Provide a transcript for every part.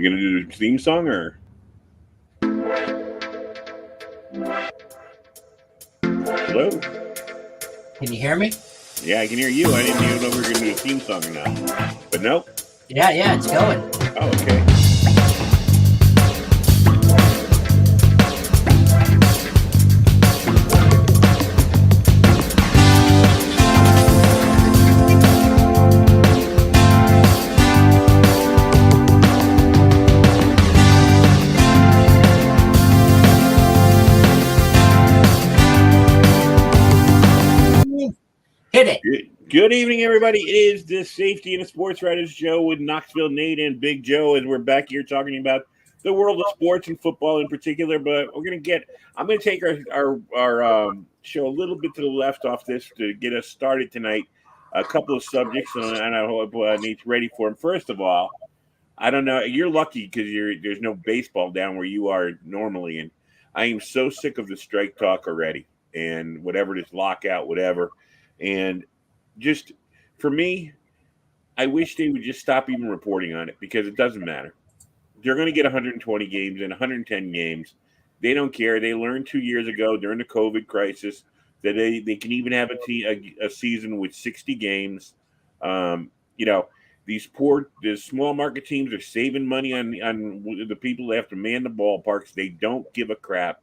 You gonna do the theme song or? Hello? Can you hear me? Yeah, I can hear you. I didn't even know if we were gonna do a theme song or not. But nope. Yeah, it's going. Oh, okay. Hit it. Good evening, everybody. It is the Safety and the Sportswriter show with Knoxville Nate and Big Joe, as we're back here talking about the world of sports and football in particular. But I'm going to take our show a little bit to the left off this to get us started tonight. A couple of subjects, and I hope Nate's ready for them. First of all, I don't know. You're lucky because there's no baseball down where you are normally, and I am so sick of the strike talk already, and whatever this lockout, whatever. And just for me, I wish they would just stop even reporting on it because it doesn't matter. They're going to get 120 games and 110 games. They don't care. They learned 2 years ago during the COVID crisis that they can even have a season with 60 games. These small market teams are saving money on the people that have to man the ballparks. They don't give a crap.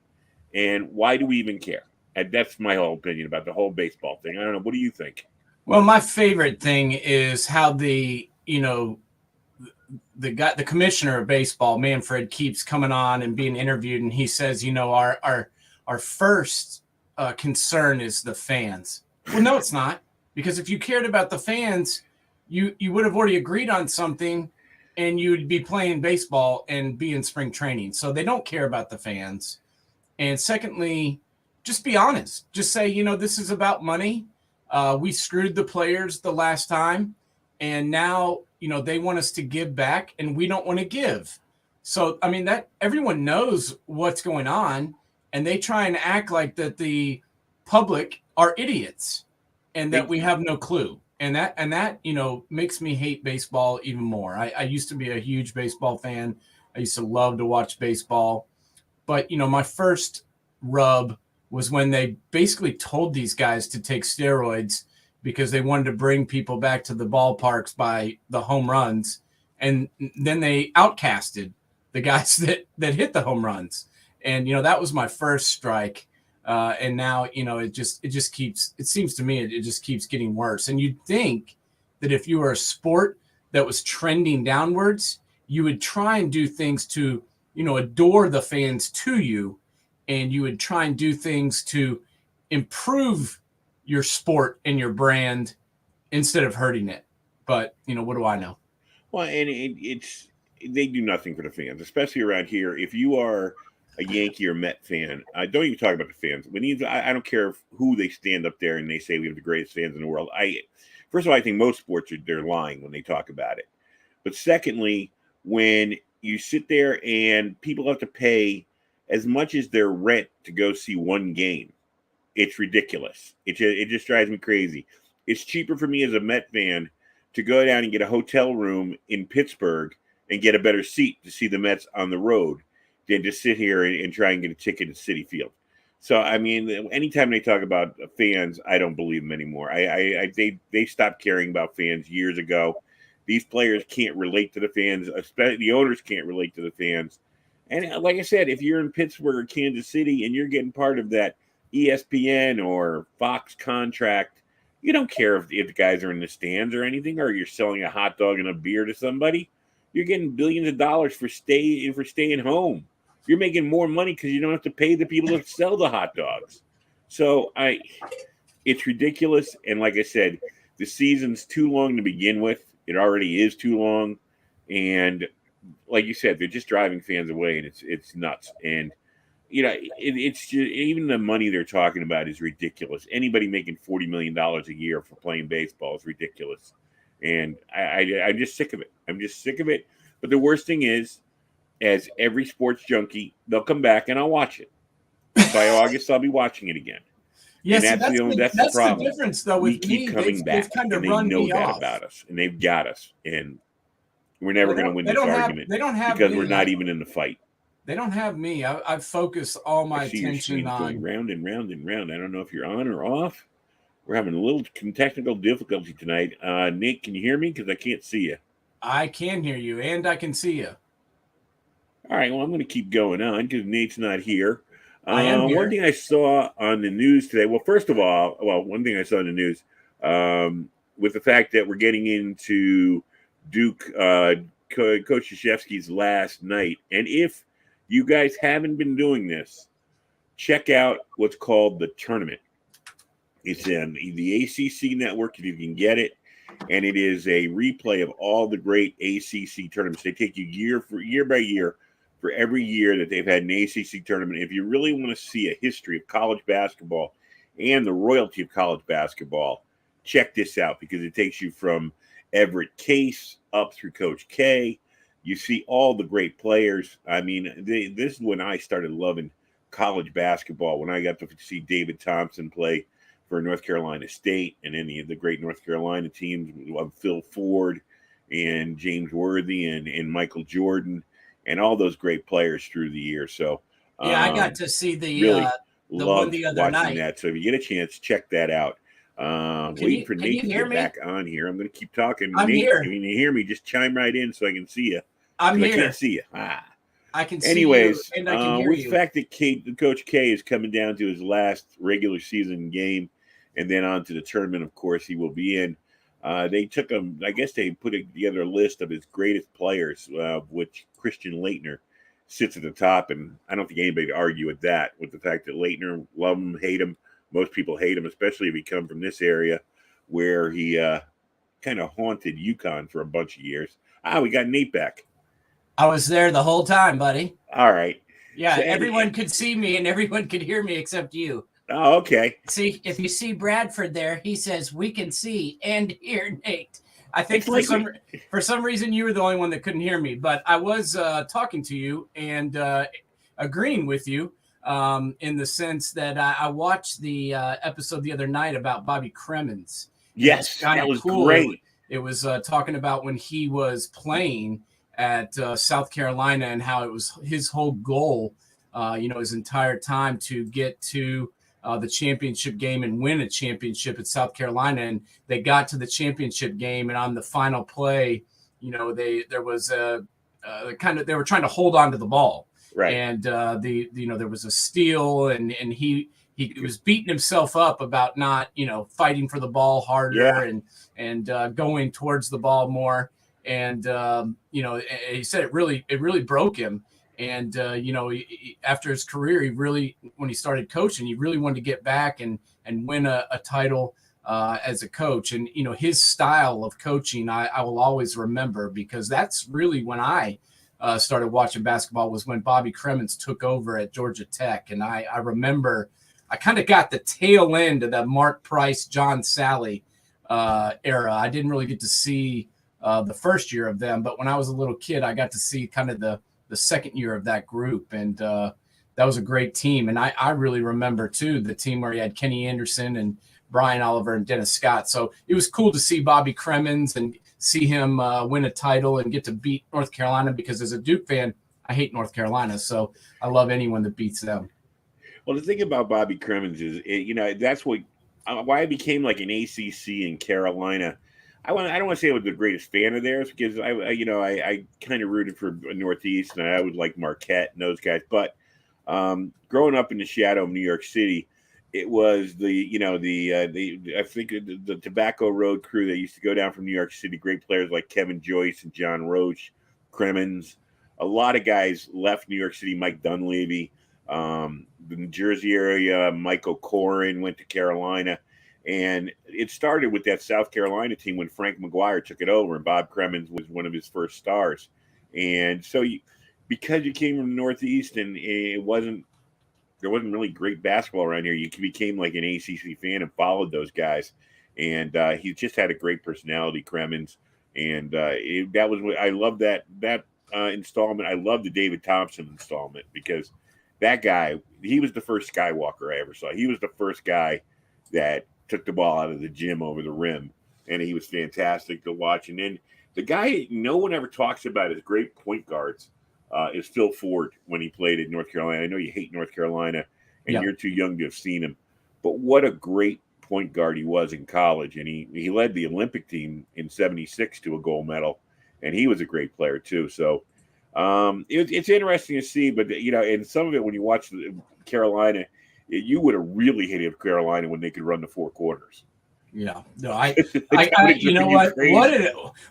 And why do we even care? And that's my whole opinion about the whole baseball thing. I don't know. What do you think? Well, my favorite thing is how the commissioner of baseball, Manfred, keeps coming on and being interviewed, and he says, our first concern is the fans. Well, no, it's not, because if you cared about the fans, you would have already agreed on something, and you'd be playing baseball and be in spring training. So they don't care about the fans. And secondly, just be honest. Just say, this is about money. We screwed the players the last time, and now, they want us to give back, and we don't want to give. So, that everyone knows what's going on, and they try and act like that the public are idiots and that we have no clue. And that makes me hate baseball even more. I used to be a huge baseball fan. I used to love to watch baseball. But, my first rub was when they basically told these guys to take steroids because they wanted to bring people back to the ballparks by the home runs. And then they outcasted the guys that hit the home runs. And, that was my first strike. And now, it seems to me, it just keeps getting worse. And you'd think that if you were a sport that was trending downwards, you would try and do things to, adore the fans to you. And you would try and do things to improve your sport and your brand instead of hurting it. But, what do I know? Well, and they do nothing for the fans, especially around here. If you are a Yankee or Met fan, don't even talk about the fans. I don't care who they stand up there and they say we have the greatest fans in the world. First of all, I think most sports they're lying when they talk about it. But secondly, when you sit there and people have to pay as much as their rent to go see one game, it's ridiculous. It just drives me crazy. It's cheaper for me as a Met fan to go down and get a hotel room in Pittsburgh and get a better seat to see the Mets on the road than to sit here and try and get a ticket at Citi Field. So, anytime they talk about fans, I don't believe them anymore. They stopped caring about fans years ago. These players can't relate to the fans, especially the owners can't relate to the fans. And like I said, if you're in Pittsburgh or Kansas City and you're getting part of that ESPN or Fox contract, you don't care if the guys are in the stands or anything, or you're selling a hot dog and a beer to somebody. You're getting billions of dollars for staying home. You're making more money because you don't have to pay the people that sell the hot dogs. So it's ridiculous. And like I said, the season's too long to begin with. It already is too long. And like you said, they're just driving fans away, and it's nuts. And it's just, even the money they're talking about is ridiculous. Anybody making $40 million a year for playing baseball is ridiculous. And I'm just sick of it. I'm just sick of it. But the worst thing is, as every sports junkie, they'll come back and I'll watch it. By August, I'll be watching it again. Yes, and that's the problem. The difference, though, with we keep coming back, and they know that about us, and they've got us. And We're never going to win this argument they don't have because me. we're not even in the fight. They don't have me. I've focused all my I see your attention screen's going on. round and round and round. I don't know if you're on or off. We're having a little technical difficulty tonight. Nate, can you hear me? Because I can't see you. I can hear you, and I can see you. All right, well, I'm going to keep going on because Nate's not here. I am here. One thing I saw on the news today, well, first of all, one thing I saw in the news, with the fact that we're getting into Duke, Coach Krzyzewski's last night, and if you guys haven't been doing this, check out what's called the tournament. It's in the ACC network if you can get it, and it is a replay of all the great ACC tournaments. They take you year by year for every year that they've had an ACC tournament. If you really want to see a history of college basketball and the royalty of college basketball, check this out because it takes you from Everett Case up through Coach K. You see all the great players. I mean, this is when I started loving college basketball, when I got to see David Thompson play for North Carolina State and any of the great North Carolina teams of Phil Ford and James Worthy and Michael Jordan and all those great players through the year. So yeah, I got to see the really one the other watching night. that. So if you get a chance, check that out. Waiting for Nate to get back on here. I'm going to keep talking. I'm Nate, here. If you hear me, just chime right in so I can see you. I'm here. I can't see you. I can see Anyways, you, and I can hear with you. the fact that Coach K is coming down to his last regular season game and then on to the tournament, of course, he will be in. They took him, I guess they put together a list of his greatest players, which Christian Laettner sits at the top. And I don't think anybody would argue with that, with the fact that Laettner, love him, hate him. Most people hate him, especially if he come from this area where he kind of haunted UConn for a bunch of years. We got Nate back. I was there the whole time, buddy. All right. Yeah, so everyone could see me and everyone could hear me except you. Oh, okay. See, if you see Bradford there, he says we can see and hear Nate. I think for some reason you were the only one that couldn't hear me, but I was talking to you and agreeing with you in the sense that I watched the episode the other night about Bobby Cremins. Yes, that was cool. Great. It was talking about when he was playing at South Carolina and how it was his whole goal, his entire time to get to the championship game and win a championship at South Carolina. And they got to the championship game, and on the final play, they were trying to hold on to the ball. Right. And there was a steal, and he was beating himself up about not, fighting for the ball harder and going towards the ball more. And, he said it really broke him. And, after his career, when he started coaching, he really wanted to get back and win a title as a coach. And, his style of coaching, I will always remember, because that's really when I started watching basketball, was when Bobby Cremins took over at Georgia Tech. And I remember I kind of got the tail end of that Mark Price, John Sally era. I didn't really get to see the first year of them, but when I was a little kid, I got to see kind of the second year of that group. And that was a great team. And I really remember too, the team where he had Kenny Anderson and Brian Oliver and Dennis Scott. So it was cool to see Bobby Cremins and see him win a title and get to beat North Carolina, because as a Duke fan, I hate North Carolina. So I love anyone that beats them. Well, the thing about Bobby Cremins is, that's why I became like an ACC in Carolina. I don't want to say I was the greatest fan of theirs, because I kind of rooted for Northeast, and I would like Marquette and those guys. But growing up in the shadow of New York City, it was I think the Tobacco Road crew that used to go down from New York City. Great players like Kevin Joyce and John Roche, Cremins. A lot of guys left New York City. Mike Dunleavy, the New Jersey area. Michael Corrin went to Carolina. And it started with that South Carolina team when Frank McGuire took it over, and Bob Cremins was one of his first stars. And so because you came from the Northeast and there wasn't really great basketball around here, you became like an ACC fan and followed those guys. And he just had a great personality, Cremins. And that was what I love, that installment. I love the David Thompson installment, because that guy, he was the first Skywalker I ever saw. He was the first guy that took the ball out of the gym over the rim, and he was fantastic to watch. And then The guy no one ever talks about as great point guards is Phil Ford when he played at North Carolina. I know you hate North Carolina, and Yeah. you're too young to have seen him, but what a great point guard he was in college, and he led the Olympic team in '76 to a gold medal, and he was a great player too. So it's interesting to see, but and some of it when you watch Carolina, you would have really hated Carolina when they could run the four quarters. Yeah, no, you know what?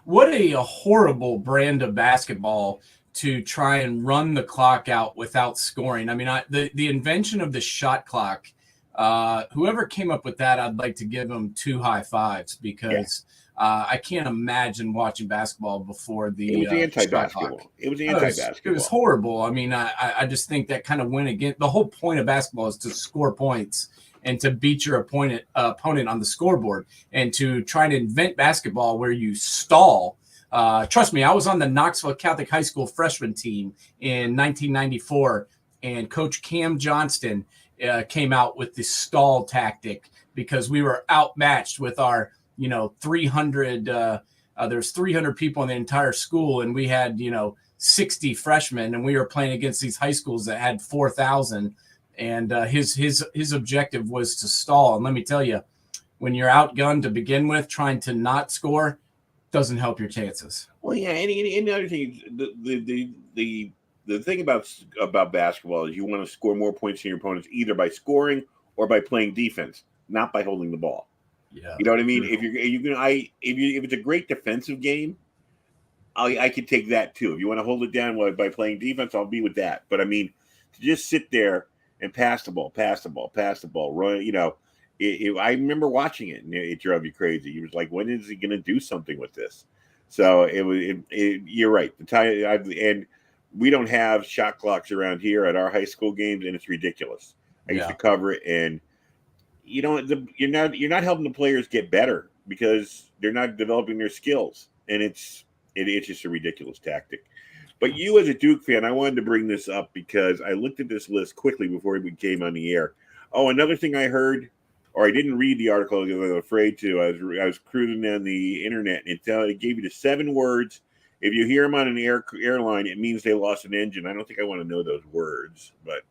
What a horrible brand of basketball to try and run the clock out without scoring. I mean, the invention of the shot clock. Whoever came up with that, I'd like to give them 2 high fives because I can't imagine watching basketball before the. It was anti-basketball. It was anti-basketball. It was horrible. I mean, I just think that kind of went against the whole point of basketball is to score points and to beat your opponent on the scoreboard, and to try to invent basketball where you stall. Trust me, I was on the Knoxville Catholic High School freshman team in 1994, and Coach Cam Johnston came out with the stall tactic because we were outmatched with our 300. There's 300 people in the entire school, and we had 60 freshmen, and we were playing against these high schools that had 4,000. And his objective was to stall. And let me tell you, when you're outgunned to begin with, trying to not score doesn't help your chances. Well, yeah, and the other thing, the thing about basketball is you want to score more points than your opponents either by scoring or by playing defense, not by holding the ball. Yeah, you know what I mean. If it's a great defensive game, I could take that too. If you want to hold it down by playing defense, I'll be with that. But I mean, to just sit there and pass the ball, run. I remember watching it, and it drove you crazy. He was like, "When is he going to do something with this?" So you're right. And we don't have shot clocks around here at our high school games, and it's ridiculous. I used to cover it, and you're not helping the players get better because they're not developing their skills, and it's just a ridiculous tactic. But you, as a Duke fan, I wanted to bring this up because I looked at this list quickly before we came on the air. Oh, another thing I heard, or I didn't read the article because I was afraid to. I was cruising on the internet, and it gave you the 7 words. If you hear them on an airline, it means they lost an engine. I don't think I want to know those words, but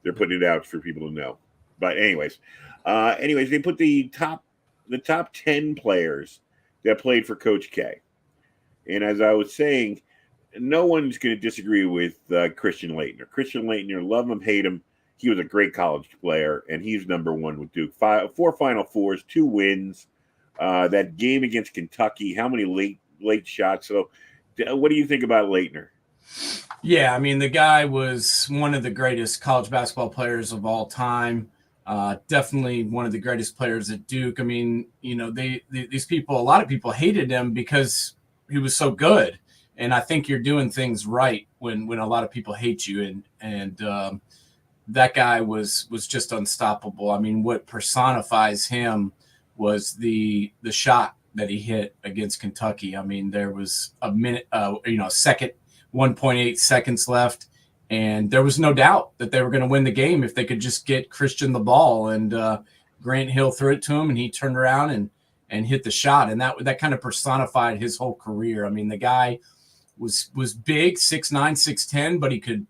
they're putting it out for people to know. But anyways, they put the top 10 players that played for Coach K. And as I was saying, no one's going to disagree with Christian Laettner. Christian Laettner, love him, hate him. He was a great college player, and he's number 1 with Duke. 4 Final Fours, 2 wins. That game against Kentucky, how many late shots? So what do you think about Laettner? Yeah, I mean, the guy was one of the greatest college basketball players of all time. Definitely one of the greatest players at Duke. I mean, these people, a lot of people hated him because he was so good. And I think you're doing things right when a lot of people hate you. And that guy was just unstoppable. I mean, what personifies him was the shot that he hit against Kentucky. I mean, there was a minute, second, 1.8 seconds left, and there was no doubt that they were going to win the game if they could just get Christian the ball. And Grant Hill threw it to him, and he turned around and hit the shot. And that kind of personified his whole career. I mean, the guy was big, 6'9", 6'10", but he could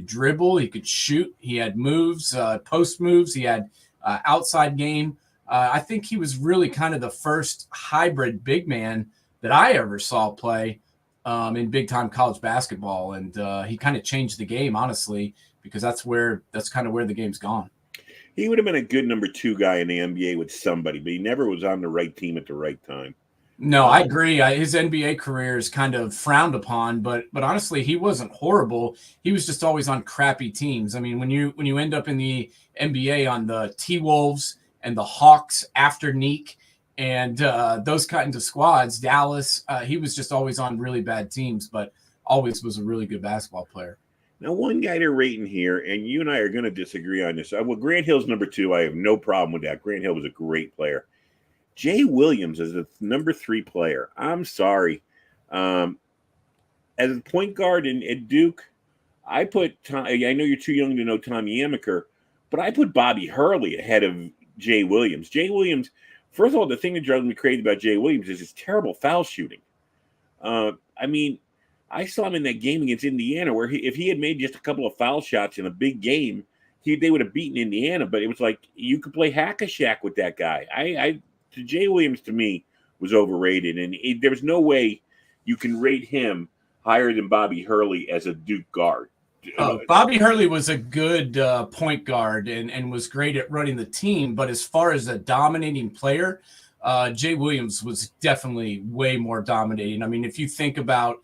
dribble, he could shoot, he had moves, post moves, he had outside game. I think he was really kind of the first hybrid big man that I ever saw play in big time college basketball, and he kind of changed the game, honestly, because that's kind of where the game's gone. He would have been a good number 2 guy in the NBA with somebody, but he never was on the right team at the right time. No, I agree. His NBA career is kind of frowned upon, but honestly, he wasn't horrible. He was just always on crappy teams. I mean, when you end up in the NBA on the T-Wolves and the Hawks after Neek and those kinds of squads, Dallas, he was just always on really bad teams, but always was a really good basketball player. Now, one guy they're rating here, and you and I are going to disagree on this. Well, Grant Hill's number 2. I have no problem with that. Grant Hill was a great player. Jay Williams is the number 3 player. I'm sorry. As a point guard at Duke, I know you're too young to know Tommy Amaker, but I put Bobby Hurley ahead of Jay Williams. Jay Williams, first of all, the thing that drives me crazy about Jay Williams is his terrible foul shooting. I mean, I saw him in that game against Indiana where if he had made just a couple of foul shots in a big game, they would have beaten Indiana. But it was like you could play hack-a-shack with that guy. Jay Williams to me was overrated, and there was no way you can rate him higher than Bobby Hurley as a Duke guard. Bobby Hurley was a good point guard and was great at running the team. But as far as a dominating player, Jay Williams was definitely way more dominating. I mean, if you think about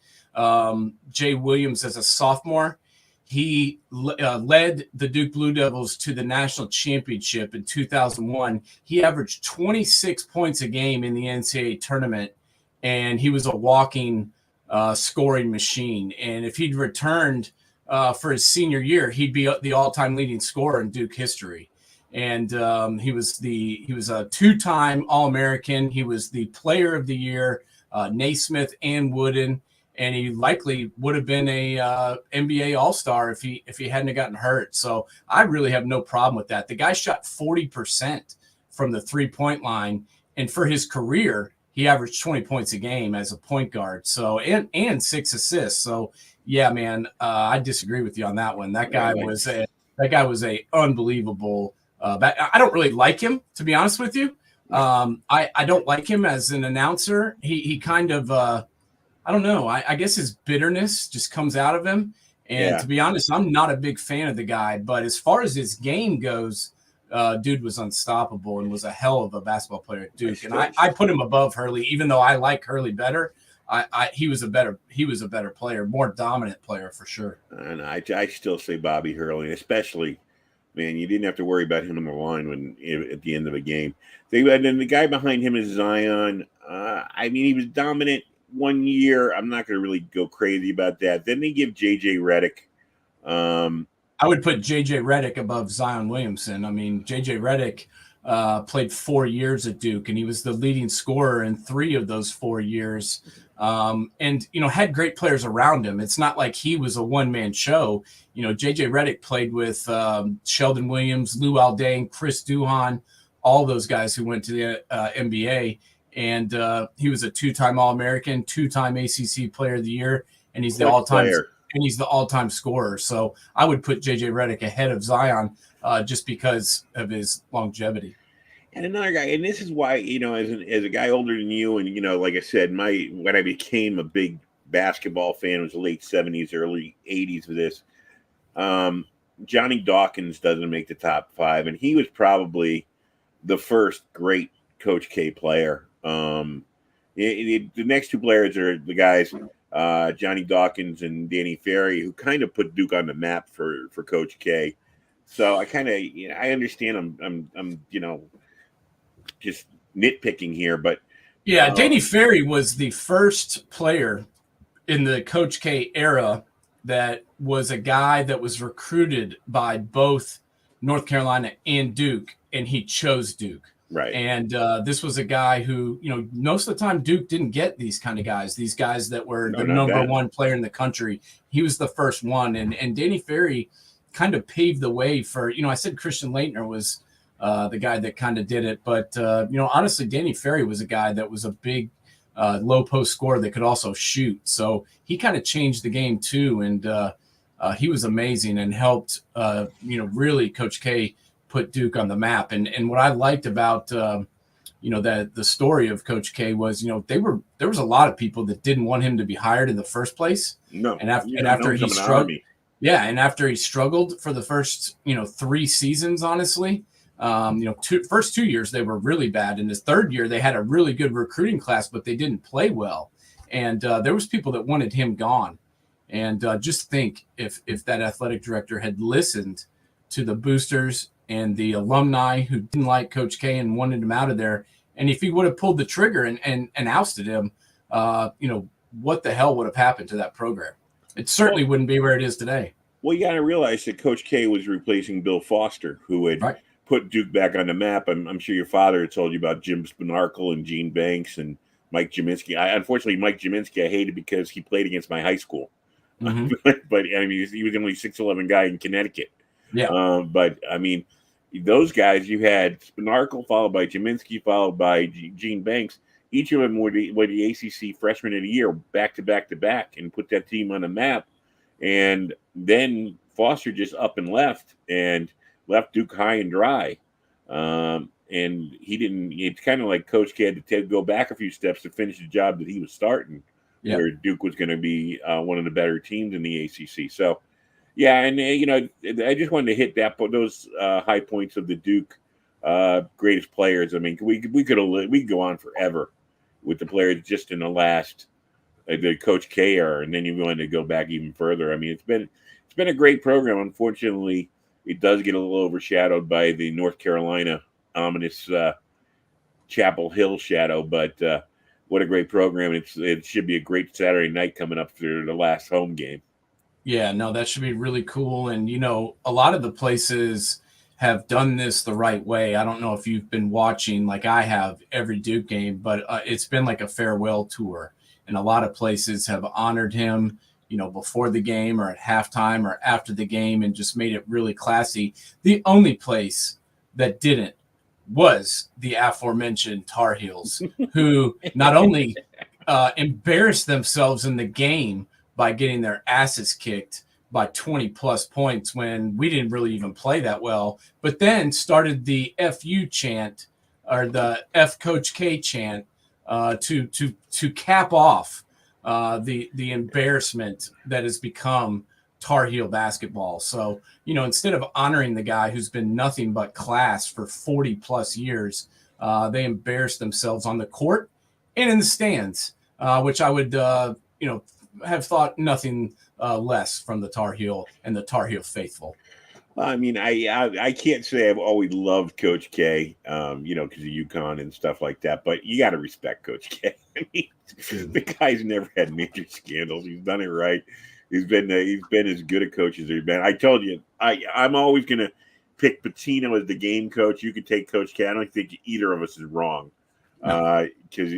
Jay Williams as a sophomore, he led the Duke Blue Devils to the national championship in 2001. He averaged 26 points a game in the NCAA tournament, and he was a walking scoring machine. And if he'd returned for his senior year, he'd be the all-time leading scorer in Duke history. And he was a two-time All-American. He was the Player of the Year, Naismith and Wooden, and he likely would have been a NBA All-Star if he hadn't gotten hurt. So I really have no problem with that. The guy shot 40% from the three-point line, and for his career, he averaged 20 points a game as a point guard. So and 6 assists. So yeah, man, I disagree with you on that one. That guy was a unbelievable. I don't really like him, to be honest with you. I don't like him as an announcer. He kind of I don't know. I guess his bitterness just comes out of him. And to be honest, I'm not a big fan of the guy. But as far as his game goes, dude was unstoppable and was a hell of a basketball player at Duke. And I put him above Hurley, even though I like Hurley better. He was a better player, more dominant player for sure. And I still say Bobby Hurley, especially, man, you didn't have to worry about him on the line at the end of a game. And then the guy behind him is Zion. I mean, he was dominant 1 year. I'm not going to really go crazy about that. Then they give JJ Redick. I would put JJ Redick above Zion Williamson. I mean, JJ Redick played 4 years at Duke, and he was the leading scorer in 3 of those 4 years. And, had great players around him. It's not like he was a one-man show. JJ Redick played with Sheldon Williams, Lou Aldane, Chris Duhon, all those guys who went to the NBA. And he was a 2-time All-American, 2-time ACC Player of the Year, and he's the all-time scorer. So I would put JJ Redick ahead of Zion just because of his longevity. And another guy, and this is why, as a guy older than you, and like I said, when I became a big basketball fan was the late 70s, early 80s for this. Johnny Dawkins doesn't make the top 5, and he was probably the first great Coach K player. The next 2 players are the guys, Johnny Dawkins and Danny Ferry, who kind of put Duke on the map for Coach K. So I kind of, I understand I'm just nitpicking here, but yeah, Danny Ferry was the first player in the Coach K era that was a guy that was recruited by both North Carolina and Duke, and he chose Duke. Right. And this was a guy who, most of the time Duke didn't get these kind of guys, these guys that were the number one player in the country. He was the first one. And Danny Ferry kind of paved the way for, I said Christian Laettner was the guy that kind of did it. But, honestly, Danny Ferry was a guy that was a big low post scorer that could also shoot. So he kind of changed the game too. And he was amazing and helped, really Coach K put Duke on the map. And what I liked about, the story of Coach K was, there was a lot of people that didn't want him to be hired in the first place. No. And after he struggled, and after he struggled for the first, 3 seasons, honestly, first 2 years, they were really bad. In his third year, they had a really good recruiting class, but they didn't play well. And there was people that wanted him gone. And just think if that athletic director had listened to the boosters and the alumni who didn't like Coach K and wanted him out of there, and if he would have pulled the trigger and ousted him, what the hell would have happened to that program? It certainly wouldn't be where it is today. Well, you got to realize that Coach K was replacing Bill Foster, who had put Duke back on the map. I'm sure your father had told you about Jim Spinarkle and Gene Banks and Mike Jaminski. Unfortunately, Mike Jaminski I hated because he played against my high school. Mm-hmm. But I mean, he was the only 6'11" guy in Connecticut. Yeah. But I mean, those guys, you had Spinarkle followed by Jaminski followed by Gene Banks. each of them were the ACC Freshman of the Year back to back to back, and put that team on the map. And then Foster just up and left Duke high and dry. And he didn't. It's kind of like Coach K had to go back a few steps to finish the job that he was starting, where Duke was going to be one of the better teams in the ACC. So, yeah, and I just wanted to hit those high points of the Duke greatest players. I mean, we could go on forever with the players just in the last the Coach K era, and then you're going to go back even further. I mean, it's been a great program. Unfortunately, it does get a little overshadowed by the North Carolina ominous Chapel Hill shadow, but what a great program. It should be a great Saturday night coming up through the last home game. Yeah, no, that should be really cool. And, a lot of the places have done this the right way. I don't know if you've been watching like I have every Duke game, but it's been like a farewell tour. And a lot of places have honored him, before the game or at halftime or after the game, and just made it really classy. The only place that didn't was the aforementioned Tar Heels, who not only embarrassed themselves in the game by getting their asses kicked by 20 plus points when we didn't really even play that well, but then started the FU chant, or the F Coach K chant, to cap off the embarrassment that has become Tar Heel basketball. So, instead of honoring the guy who's been nothing but class for 40 plus years, they embarrassed themselves on the court and in the stands, which I would, have thought nothing less from the Tar Heel and the Tar Heel faithful. I mean, I can't say I've always loved Coach K, because of UConn and stuff like that. But you got to respect Coach K. I mean, the guy's never had major scandals. He's done it right. He's been as good a coach as he's been. I told you, I'm always going to pick Pitino as the game coach. You could take Coach K. I don't think either of us is wrong, because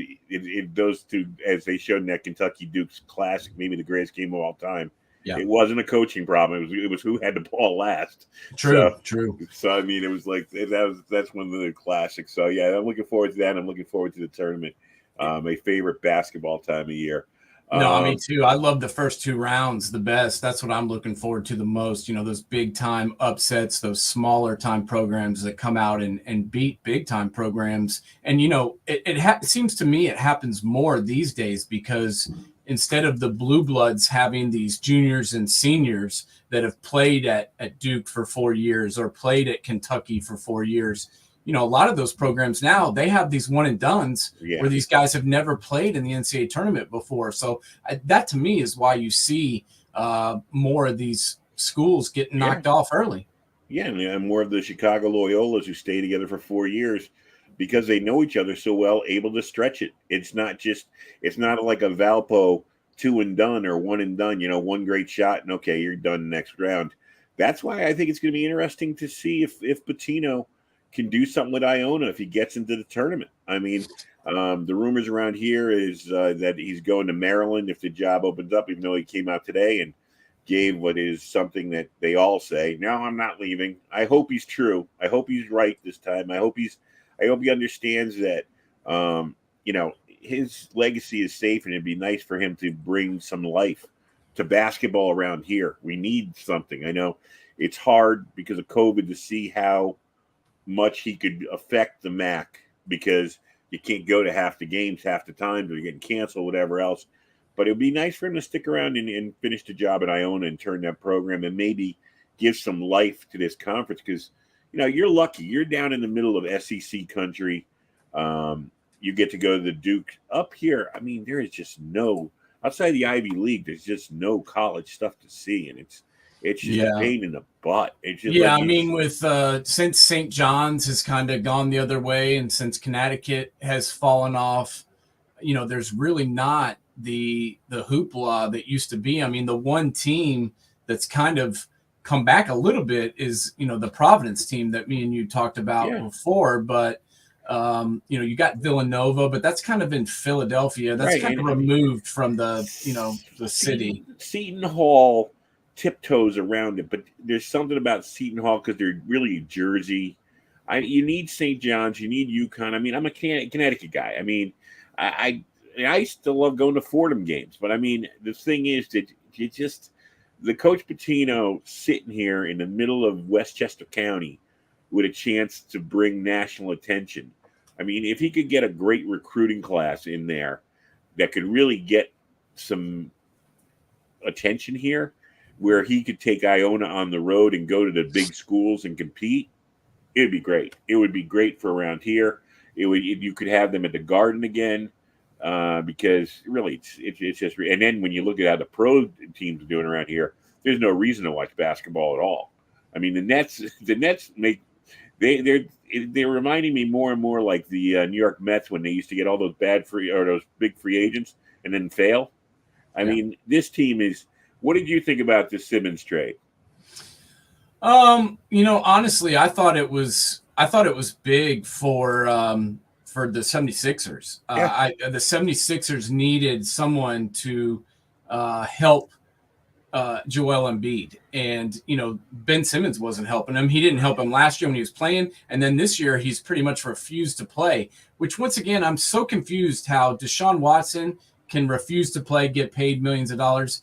those two, as they showed in that Kentucky Duke's Classic, maybe the greatest game of all time. Yeah. It wasn't a coaching problem. It was who had the ball last. True. So I mean, it was like that's one of the classics. So yeah, I'm looking forward to that. I'm looking forward to the tournament. My favorite basketball time of year. No, me too. I love the first two rounds the best. That's what I'm looking forward to the most. Those big time upsets, those smaller time programs that come out and beat big time programs. And it seems to me it happens more these days because instead of the blue bloods having these juniors and seniors that have played at Duke for 4 years or played at Kentucky for 4 years, a lot of those programs now, they have these one and dones where these guys have never played in the NCAA tournament before. So that to me is why you see more of these schools getting knocked off early. Yeah, and more of the Chicago Loyolas who stay together for 4 years because they know each other so well, able to stretch it. It's not like a Valpo 2 and done or 1 and done, one great shot and okay, you're done next round. That's why I think it's going to be interesting to see if Pitino can do something with Iona if he gets into the tournament. I mean, the rumors around here is that he's going to Maryland if the job opens up, even though he came out today and gave what is something that they all say, no, I'm not leaving. I hope he's true. I hope he's right this time. I hope he understands that, his legacy is safe, and it'd be nice for him to bring some life to basketball around here. We need something. I know it's hard because of COVID to see how much he could affect the MAC because you can't go to half the games, half the times, or you're getting canceled, whatever else. But it would be nice for him to stick around and finish the job at Iona and turn that program and maybe give some life to this conference because, you're lucky. You're down in the middle of SEC country. You get to go to the Duke. Up here, I mean, there is just outside the Ivy League, there's just no college stuff to see. And it's just a pain in the butt. It's just with since St. John's has kind of gone the other way and since Connecticut has fallen off, there's really not the hoopla that used to be. I mean, the one team that's kind of come back a little bit is, the Providence team that me and you talked about before. But, you got Villanova, but that's kind of in Philadelphia. That's kind of removed from the city. Seton Hall tiptoes around it, but there's something about Seton Hall because they're really Jersey. You need St. John's, you need UConn. I mean, I'm a Connecticut guy. I mean, I still love going to Fordham games, but I mean, the thing is that you just the Coach Pitino sitting here in the middle of Westchester County with a chance to bring national attention. I mean, if he could get a great recruiting class in there that could really get some attention here, where he could take Iona on the road and go to the big schools and compete, it'd be great. It would be great for around here. You could have them at the Garden again, because really it's just. And then when you look at how the pro teams are doing around here, there's no reason to watch basketball at all. I mean, the Nets make they're reminding me more and more like the New York Mets when they used to get all those those big free agents and then fail. I mean, this team is. What did you think about the Simmons trade? Honestly, I thought it was big for the 76ers. The 76ers needed someone to help Joel Embiid, and Ben Simmons wasn't helping him. He didn't help him last year when he was playing, and then this year he's pretty much refused to play, which once again I'm so confused how Deshaun Watson can refuse to play, get paid millions of dollars.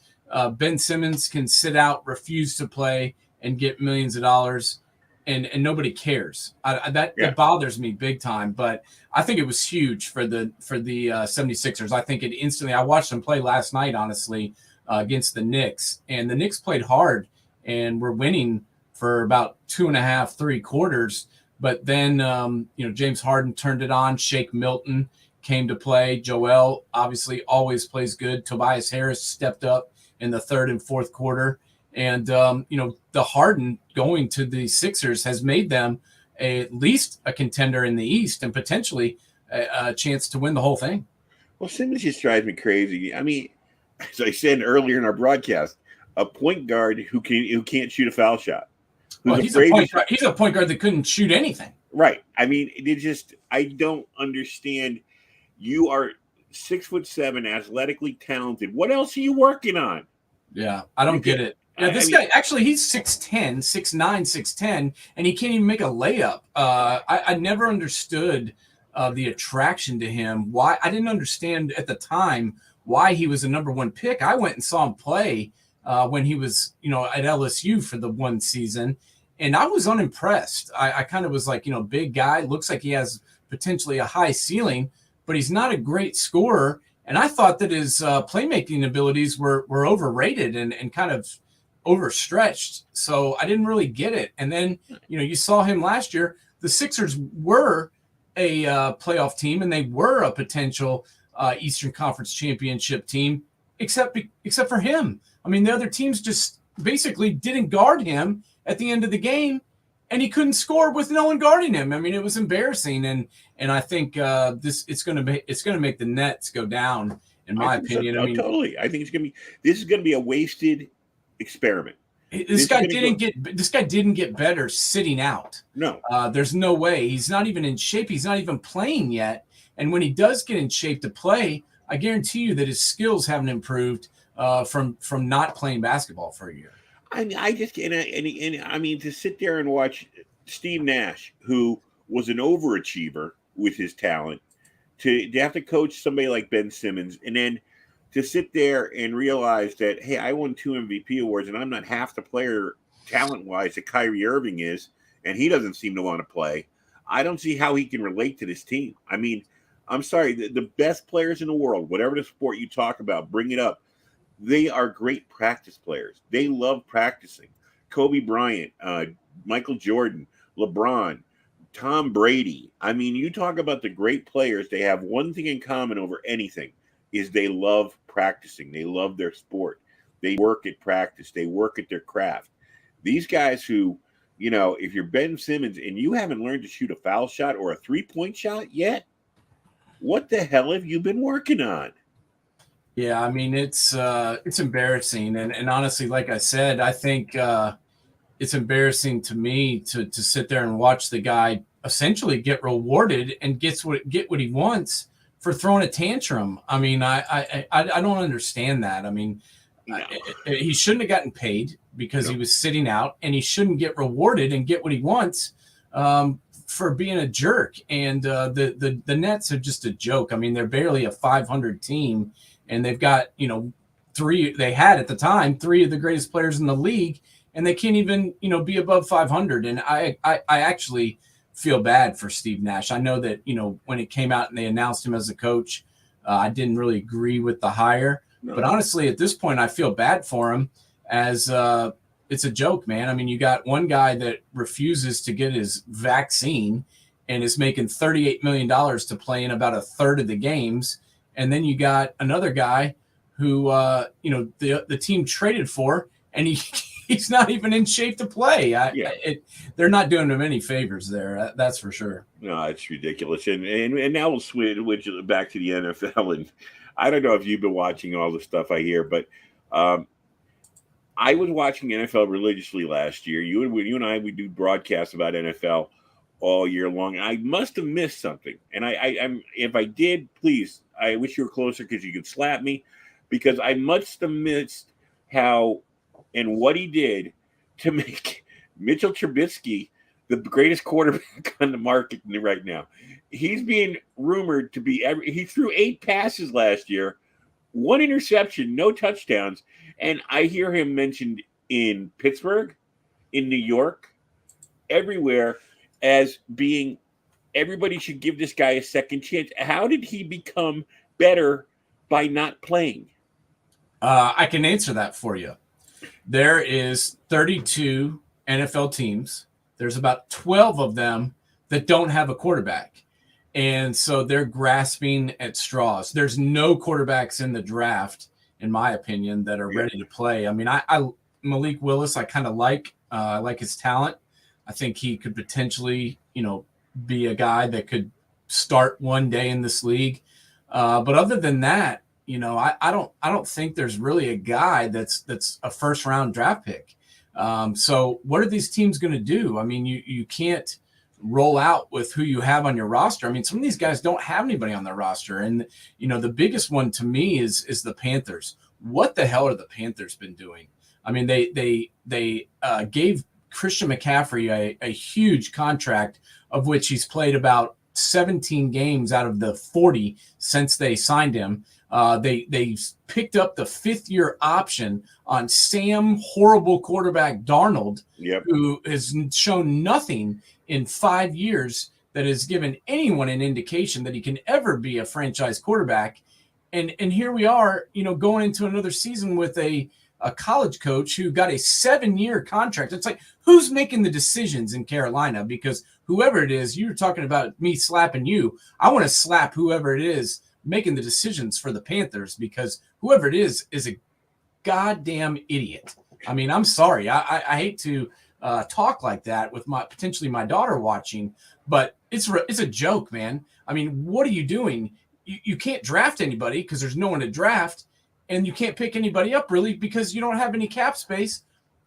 Ben Simmons can sit out, refuse to play, and get millions of dollars, and nobody cares. It bothers me big time, but I think it was huge for the 76ers. I think it instantly – I watched them play last night, honestly, against the Knicks, and the Knicks played hard and were winning for about 2.5, 3 quarters. But then, James Harden turned it on. Shake Milton came to play. Joel obviously always plays good. Tobias Harris stepped up in the third and fourth quarter. And, the Harden going to the Sixers has made them at least a contender in the East and potentially a chance to win the whole thing. Well, Simmons just drives me crazy. I mean, as I said earlier in our broadcast, a point guard who can't shoot a foul shot. He's a point guard that couldn't shoot anything. Right. I mean, I don't understand. You are 6'7", athletically talented. What else are you working on? Yeah, I don't get it. Yeah, this guy, actually, he's 6'10", 6'9", 6'10", and he can't even make a layup. I never understood the attraction to him. Why I didn't understand at the time why he was a number one pick. I went and saw him play when he was, at LSU for the one season, and I was unimpressed. I kind of was like, big guy, looks like he has potentially a high ceiling, but he's not a great scorer. And I thought that his playmaking abilities were overrated and kind of overstretched. So I didn't really get it. And then, you saw him last year. The Sixers were a playoff team, and they were a potential Eastern Conference championship team, except for him. I mean, the other teams just basically didn't guard him at the end of the game, and he couldn't score with no one guarding him. I mean, it was embarrassing, and I think it's going to make the Nets go down, in my opinion. So. Totally. I think this is going to be a wasted experiment. This guy didn't get better sitting out. No, there's no way. He's not even in shape. He's not even playing yet. And when he does get in shape to play, I guarantee you that his skills haven't improved from not playing basketball for a year. I mean, I mean, to sit there and watch Steve Nash, who was an overachiever with his talent, to have to coach somebody like Ben Simmons, and then to sit there and realize that, hey, I won 2 MVP awards, and I'm not half the player talent-wise that Kyrie Irving is, and he doesn't seem to want to play. I don't see how he can relate to this team. I mean, I'm sorry, the best players in the world, whatever the sport you talk about, bring it up. They are great practice players. They love practicing. Kobe Bryant, Michael Jordan, LeBron, Tom Brady. I mean, you talk about the great players. They have one thing in common over anything, is they love practicing. They love their sport. They work at practice. They work at their craft. These guys who, if you're Ben Simmons and you haven't learned to shoot a foul shot or a 3-point shot yet, what the hell have you been working on? Yeah, I mean, it's embarrassing. And honestly, like I said, I think it's embarrassing to me to sit there and watch the guy essentially get rewarded and get what he wants for throwing a tantrum. I mean, I don't understand that. I mean, he shouldn't have gotten paid because he was sitting out, and he shouldn't get rewarded and get what he wants for being a jerk. And the Nets are just a joke. I mean, they're barely a 500 team, and they've got, they had at the time 3 of the greatest players in the league, and they can't even, be above 500. And I actually feel bad for Steve Nash. I know that, when it came out and they announced him as a coach, I didn't really agree with the hire. No. But honestly, at this point, I feel bad for him, as it's a joke, man. I mean, you got one guy that refuses to get his vaccine and is making $38 million to play in about a third of the games. And then you got another guy who, the team traded for, and he's not even in shape to play. They're not doing him any favors there. That's for sure. No, it's ridiculous. And now we'll switch back to the NFL. And I don't know if you've been watching all the stuff I hear, but I was watching NFL religiously last year. You and I, we do broadcasts about NFL all year long. I must have missed something. And I'm if I did, please, I wish you were closer because you could slap me, because I must have missed how and what he did to make Mitchell Trubisky the greatest quarterback on the market right now. He's being rumored to be he threw 8 passes last year, 1 interception, no touchdowns. And I hear him mentioned in Pittsburgh, in New York, everywhere, as being everybody should give this guy a second chance. How did he become better by not playing? I can answer that for you. There is 32 NFL teams. There's about 12 of them that don't have a quarterback. And so they're grasping at straws. There's no quarterbacks in the draft, in my opinion, that are ready to play. I mean, I Malik Willis, I kind of like his talent. I think he could potentially, be a guy that could start one day in this league. But other than that, I don't think there's really a guy that's a first round draft pick. So what are these teams going to do? I mean, you can't roll out with who you have on your roster. I mean, some of these guys don't have anybody on their roster. And, the biggest one to me is the Panthers. What the hell are the Panthers been doing? I mean, they gave Christian McCaffrey a huge contract, of which he's played about 17 games out of the 40 since they signed him. They picked up the 5th-year option on Sam horrible quarterback Darnold, who has shown nothing in 5 years that has given anyone an indication that he can ever be a franchise quarterback. And here we are, going into another season with a college coach who got a 7-year contract. It's like, who's making the decisions in Carolina? Because whoever it is, you're talking about me slapping you. I want to slap whoever it is making the decisions for the Panthers, because whoever it is a goddamn idiot. I mean, I'm sorry. I hate to talk like that with potentially my daughter watching, but it's a joke, man. I mean, what are you doing? You can't draft anybody because there's no one to draft, and you can't pick anybody up really because you don't have any cap space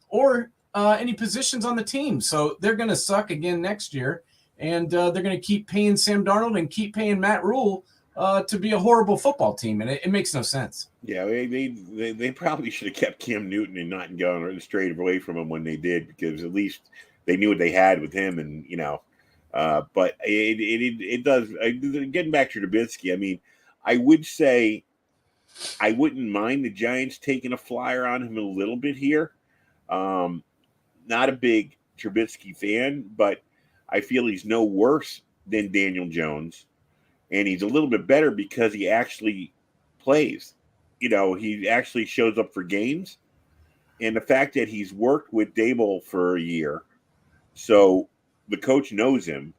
or any positions on the team. So they're going to suck again next year, and they're going to keep paying Sam Darnold and keep paying Matt Rule to be a horrible football team, and it makes no sense. Yeah, they probably should have kept Cam Newton and not gone straight away from him when they did, because at least they knew what they had with him, and but it does. Getting back to Trubisky, I mean, I would say I wouldn't mind the Giants taking a flyer on him a little bit here. Not a big Trubisky fan, but I feel he's no worse than Daniel Jones. And he's a little bit better because he actually plays. He actually shows up for games. And the fact that he's worked with Dable for a year, so the coach knows him.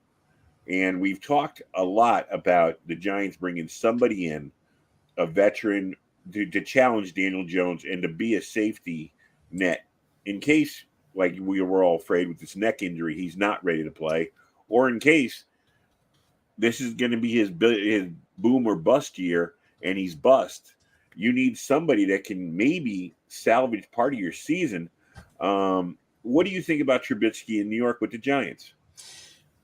And we've talked a lot about the Giants bringing somebody in, a veteran, to challenge Daniel Jones and to be a safety net in case, like we were all afraid with this neck injury, he's not ready to play, or in case this is going to be his boom or bust year and he's bust. You need somebody that can maybe salvage part of your season. What do you think about Trubisky in New York with the Giants?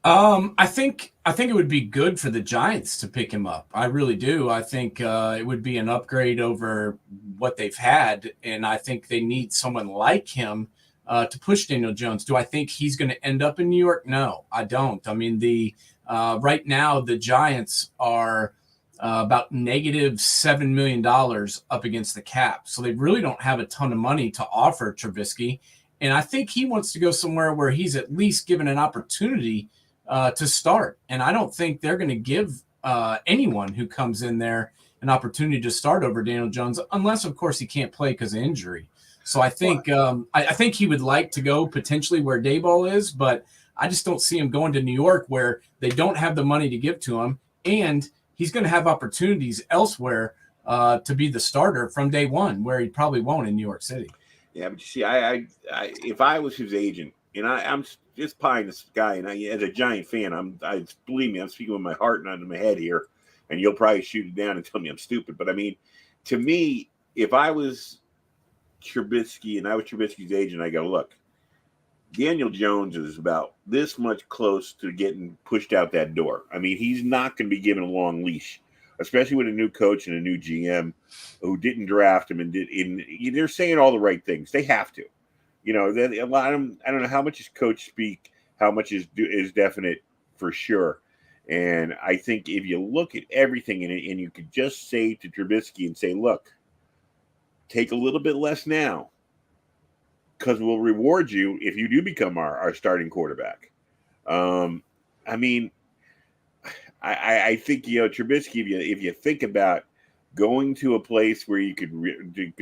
I think it would be good for the Giants to pick him up. I really do. I think it would be an upgrade over what they've had, and I think they need someone like him to push Daniel Jones. Do I think he's going to end up in New York? No, I don't. I mean, right now the Giants are about negative $7 million up against the cap. So they really don't have a ton of money to offer Trubisky. And I think he wants to go somewhere where he's at least given an opportunity to start. And I don't think they're going to give anyone who comes in there an opportunity to start over Daniel Jones, unless, of course, he can't play because of injury. So I think I think he would like to go potentially where Daboll is, but I just don't see him going to New York where they don't have the money to give to him, and he's going to have opportunities elsewhere to be the starter from day one, where he probably won't in New York City. Yeah, but you see, I if I was his agent, and I'm just pieing this guy, and as a Giant fan, believe me, I'm speaking with my heart, not in my head here, and you'll probably shoot it down and tell me I'm stupid. But I mean, to me, if I was Trubisky and I was Trubisky's agent, I go, look, Daniel Jones is about this much close to getting pushed out that door. I mean, he's not going to be given a long leash, especially with a new coach and a new GM who didn't draft him and they're saying all the right things. They have to, you know. A lot of them, I don't know how much is coach speak, how much is definite for sure. And I think if you look at everything in it, and you could just say to Trubisky and say, look, take a little bit less now, because we'll reward you if you do become our starting quarterback. I mean, I think, you know, Trubisky, if you think about going to a place where you could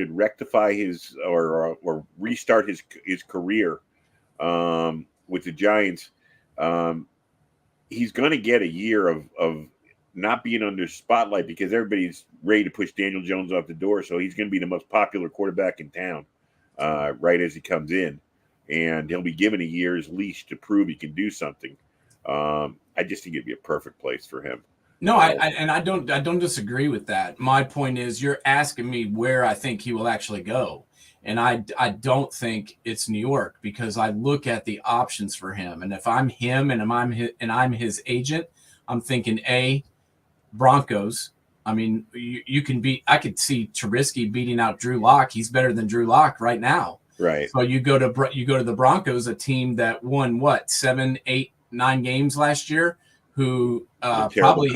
rectify his or restart his career with the Giants, he's going to get a year of not being under spotlight because everybody's ready to push Daniel Jones off the door. So he's going to be the most popular quarterback in town right as he comes in, and he'll be given a year's leash to prove he can do something. I just think it'd be a perfect place for him. No, I don't disagree with that. My point is, you're asking me where I think he will actually go, and I don't think it's New York, because I look at the options for him, and if I'm him and I'm his agent, I'm thinking Broncos. I mean, I could see Trubisky beating out Drew Lock. He's better than Drew Lock right now. Right. So you go to the Broncos, a team that won 7, 8, 9 games last year, who probably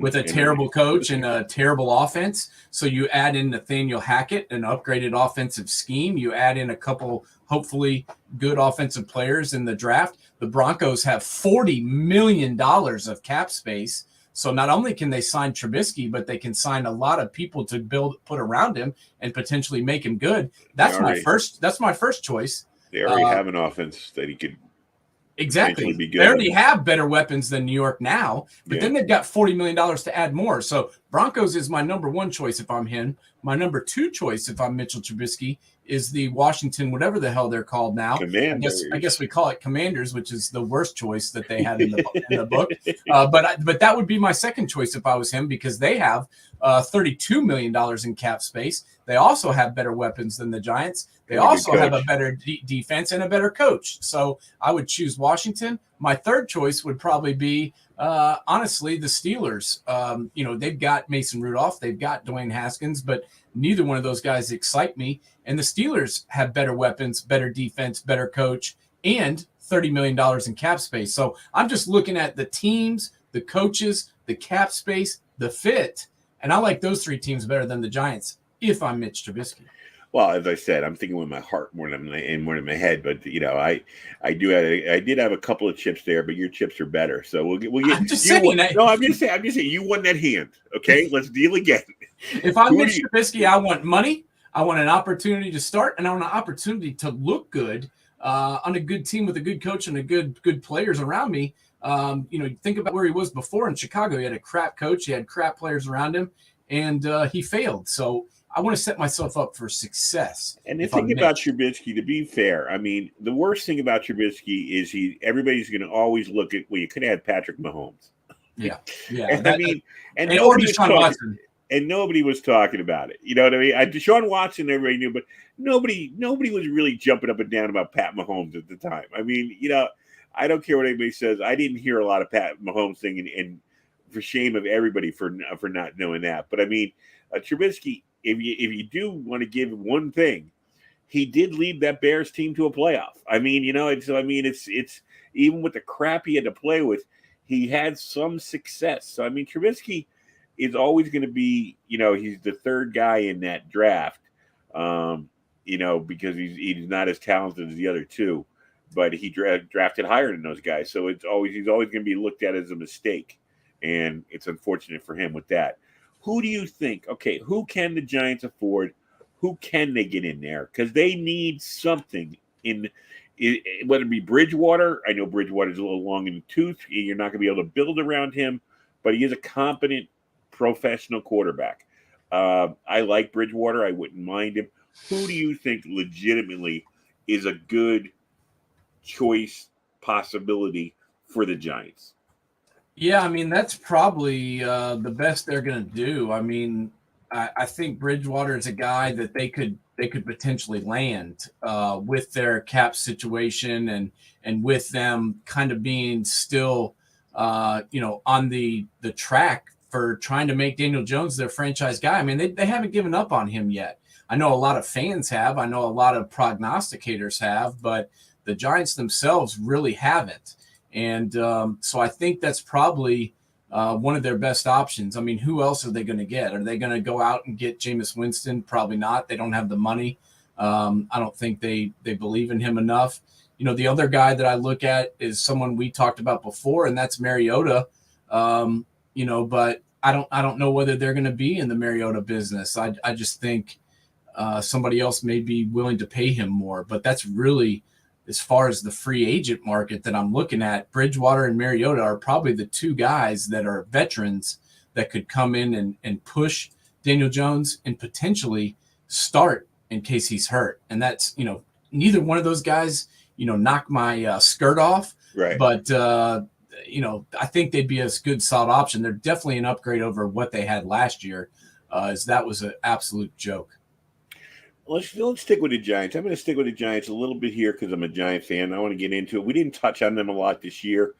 with a terrible coach and a terrible offense. So you add in Nathaniel Hackett, an upgraded offensive scheme. You add in a couple hopefully good offensive players in the draft. The Broncos have $40 million of cap space. So not only can they sign Trubisky, but they can sign a lot of people to put around him and potentially make him good. That's my first choice. They already have an offense that he could exactly be good. They already have better weapons than New York now, but then they've got $40 million to add more. So Broncos is my number one choice if I'm him. My number two choice if I'm Mitchell Trubisky is the Washington, whatever the hell they're called now. Commanders. I guess we call it Commanders, which is the worst choice that they had in the book. But that would be my second choice if I was him, because they have $32 million in cap space. They also have better weapons than the Giants. They also have a better defense and a better coach. So I would choose Washington. My third choice would probably be, honestly, the Steelers. They've got Mason Rudolph. They've got Dwayne Haskins, but neither one of those guys excite me. And the Steelers have better weapons, better defense, better coach, and $30 million in cap space. So I'm just looking at the teams, the coaches, the cap space, the fit. And I like those three teams better than the Giants if I'm Mitch Trubisky. Well, as I said, I'm thinking with my heart more than my head. But I did have a couple of chips there, but your chips are better. So we'll get. I'm just saying. I'm just saying you won that hand. Okay, let's deal again. If I'm Mitch Trubisky, I want money. I want an opportunity to start, and I want an opportunity to look good on a good team with a good coach and a good players around me. Think about where he was before in Chicago. He had a crap coach. He had crap players around him, and he failed. So I want to set myself up for success. And the thing about Trubisky, to be fair, I mean, the worst thing about Trubisky is everybody's going to always look at, well, you could have had Patrick Mahomes. Yeah. and Deshaun Watson. And nobody was talking about it. You know what I mean? Deshaun Watson, everybody knew, but nobody was really jumping up and down about Pat Mahomes at the time. I mean, I don't care what anybody says. I didn't hear a lot of Pat Mahomes thing, and for shame of everybody for not knowing that. But I mean, Trubisky, if you do want to give one thing, he did lead that Bears team to a playoff. I mean, it's even with the crap he had to play with, he had some success. So I mean, Trubisky is always going to be, he's the third guy in that draft, because he's not as talented as the other two, but he drafted higher than those guys. So he's always going to be looked at as a mistake, and it's unfortunate for him with that. Who do you think? Okay, who can the Giants afford? Who can they get in there? Because they need something whether it be Bridgewater. I know Bridgewater's a little long in the tooth. You're not going to be able to build around him, but he is a competent professional quarterback. I like Bridgewater. I wouldn't mind him. Who do you think legitimately is a good choice possibility for the Giants? Yeah, I mean, that's probably the best they're going to do. I mean, I think Bridgewater is a guy that they could potentially land with their cap situation and with them kind of being still, on the track for trying to make Daniel Jones their franchise guy. I mean, they haven't given up on him yet. I know a lot of fans have. I know a lot of prognosticators have, but the Giants themselves really haven't. And so I think that's probably one of their best options. I mean, who else are they going to get? Are they going to go out and get Jameis Winston? Probably not. They don't have the money. I don't think they believe in him enough. The other guy that I look at is someone we talked about before, and that's Mariota. But I don't know whether they're going to be in the Mariota business. I just think somebody else may be willing to pay him more. But that's really, as far as the free agent market that I'm looking at, Bridgewater and Mariota are probably the two guys that are veterans that could come in and push Daniel Jones and potentially start in case he's hurt. And that's, neither one of those guys, knock my skirt off. Right. But, I think they'd be a good solid option. They're definitely an upgrade over what they had last year, as that was an absolute joke. Let's stick with the Giants. I'm going to stick with the Giants a little bit here because I'm a Giant fan. I want to get into it. We didn't touch on them a lot this year.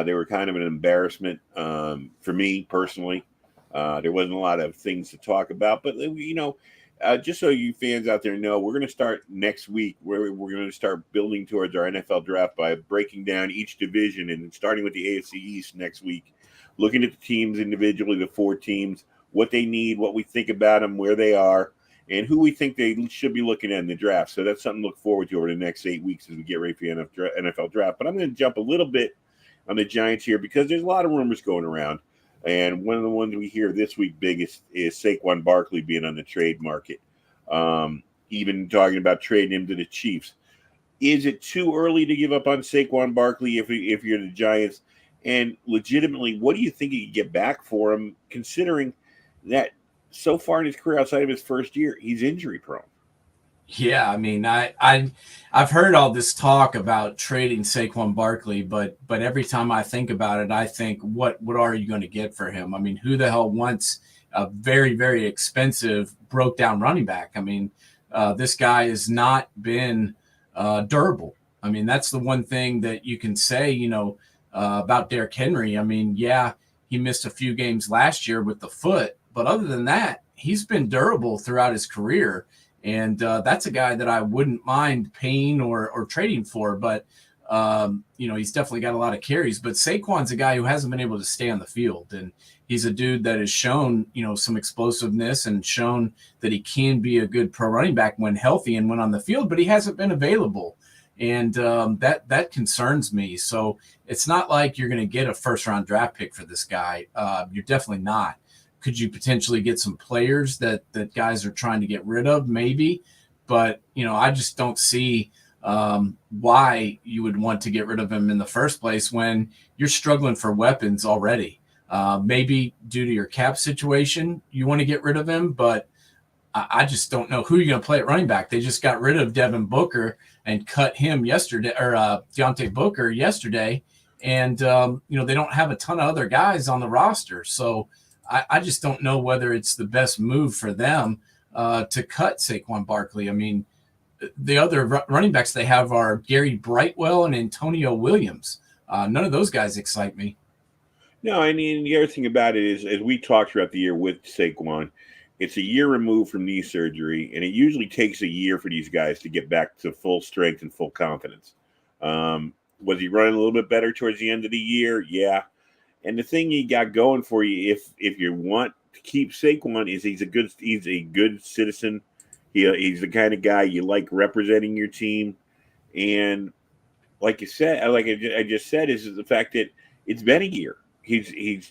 They were kind of an embarrassment for me personally. There wasn't a lot of things to talk about. But, just so you fans out there know, we're going to start next week where we're going to start building towards our NFL draft by breaking down each division and starting with the AFC East next week, looking at the teams individually, the 4 teams, what they need, what we think about them, where they are, and who we think they should be looking at in the draft. So that's something to look forward to over the next 8 weeks as we get ready for the NFL draft. But I'm going to jump a little bit on the Giants here because there's a lot of rumors going around. And one of the ones we hear this week biggest is Saquon Barkley being on the trade market, even talking about trading him to the Chiefs. Is it too early to give up on Saquon Barkley if you're the Giants? And legitimately, what do you think you could get back for him, considering that so far in his career, outside of his first year, he's injury prone? Yeah, I mean, I've heard all this talk about trading Saquon Barkley, but every time I think about it, I think, what are you going to get for him? I mean, who the hell wants a very, very expensive, broke down running back? I mean, this guy has not been durable. I mean, that's the one thing that you can say, about Derrick Henry. I mean, yeah, he missed a few games last year with the foot, but other than that, he's been durable throughout his career. And that's a guy that I wouldn't mind paying or trading for. But, he's definitely got a lot of carries. But Saquon's a guy who hasn't been able to stay on the field. And he's a dude that has shown, some explosiveness and shown that he can be a good pro running back when healthy and when on the field. But he hasn't been available. And that concerns me. So it's not like you're going to get a first-round draft pick for this guy. You're definitely not. Could you potentially get some players that guys are trying to get rid of? Maybe. But, I just don't see why you would want to get rid of him in the first place when you're struggling for weapons already. Maybe due to your cap situation, you want to get rid of him, but I just don't know who you're going to play at running back. They just got rid of Devin Booker and cut him yesterday, or Deontay Booker yesterday. And, they don't have a ton of other guys on the roster. So I just don't know whether it's the best move for them to cut Saquon Barkley. I mean, the other running backs they have are Gary Brightwell and Antonio Williams. None of those guys excite me. No, I mean, the other thing about it is, as we talked throughout the year with Saquon, It's a year removed from knee surgery, and it usually takes a year for these guys to get back to full strength and full confidence. Was he running a little bit better towards the end of the year? Yeah. And the thing you got going for you, if you want to keep Saquon, is he's a good citizen. He's the kind of guy you like representing your team. And like you said, like I just said, is the fact that it's been a year. He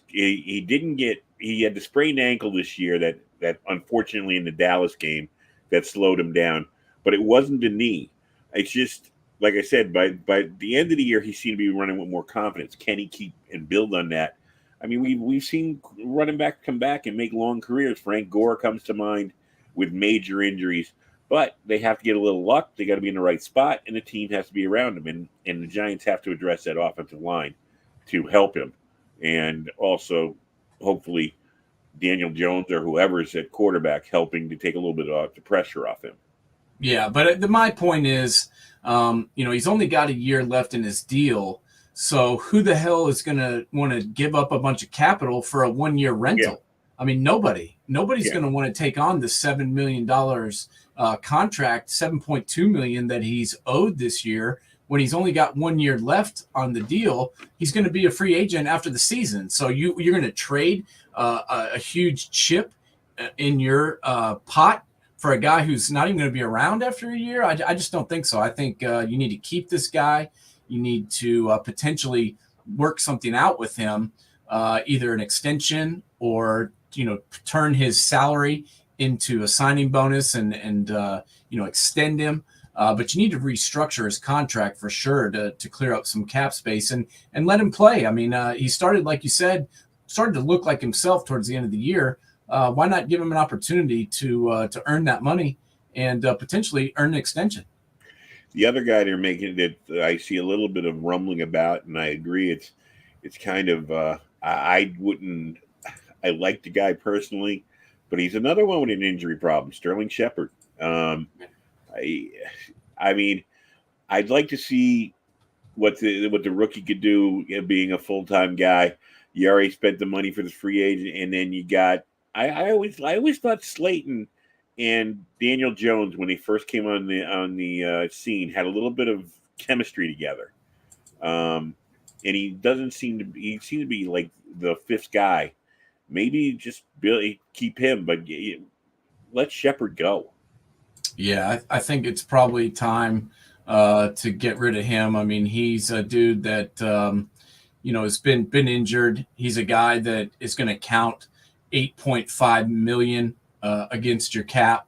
had the sprained ankle this year that unfortunately in the Dallas game that slowed him down, but it wasn't the knee. It's just, like I said, by the end of the year, he seemed to be running with more confidence. Can he keep and build on that? I mean, we've seen running back come back and make long careers. Frank Gore comes to mind with major injuries, but they have to get a little luck. They got to be in the right spot, and the team has to be around him. And the Giants have to address that offensive line to help him. And also, hopefully, Daniel Jones or whoever's at quarterback helping to take a little bit of the pressure off him. Yeah, but my point is, he's only got a year left in his deal. So who the hell is going to want to give up a bunch of capital for a 1-year rental? Yeah. I mean, nobody's going to want to take on the $7 million contract, $7.2 million that he's owed this year. When he's only got 1 year left on the deal, he's going to be a free agent after the season. So you're going to trade a huge chip in your pot for a guy who's not even going to be around after a year? I just don't think so. I think you need to keep this guy. You need to potentially work something out with him, either an extension or, turn his salary into a signing bonus and extend him. But you need to restructure his contract for sure to clear up some cap space and let him play. I mean, he started, like you said, to look like himself towards the end of the year. Why not give him an opportunity to earn that money and potentially earn an extension? The other guy they're making that I see a little bit of rumbling about, and I agree, it's kind of I like the guy personally, but he's another one with an injury problem. Sterling Shepard. I mean, I'd like to see what the rookie could do, being a full-time guy. You already spent the money for the free agent, and then you got. I always thought Slayton and Daniel Jones, when they first came on the scene, had a little bit of chemistry together. And he doesn't seem to be. He seemed to be like the fifth guy. Maybe just keep him, but let Shepard go. Yeah, I think it's probably time to get rid of him. I mean, he's a dude that has been injured. He's a guy that is going to count $8.5 million against your cap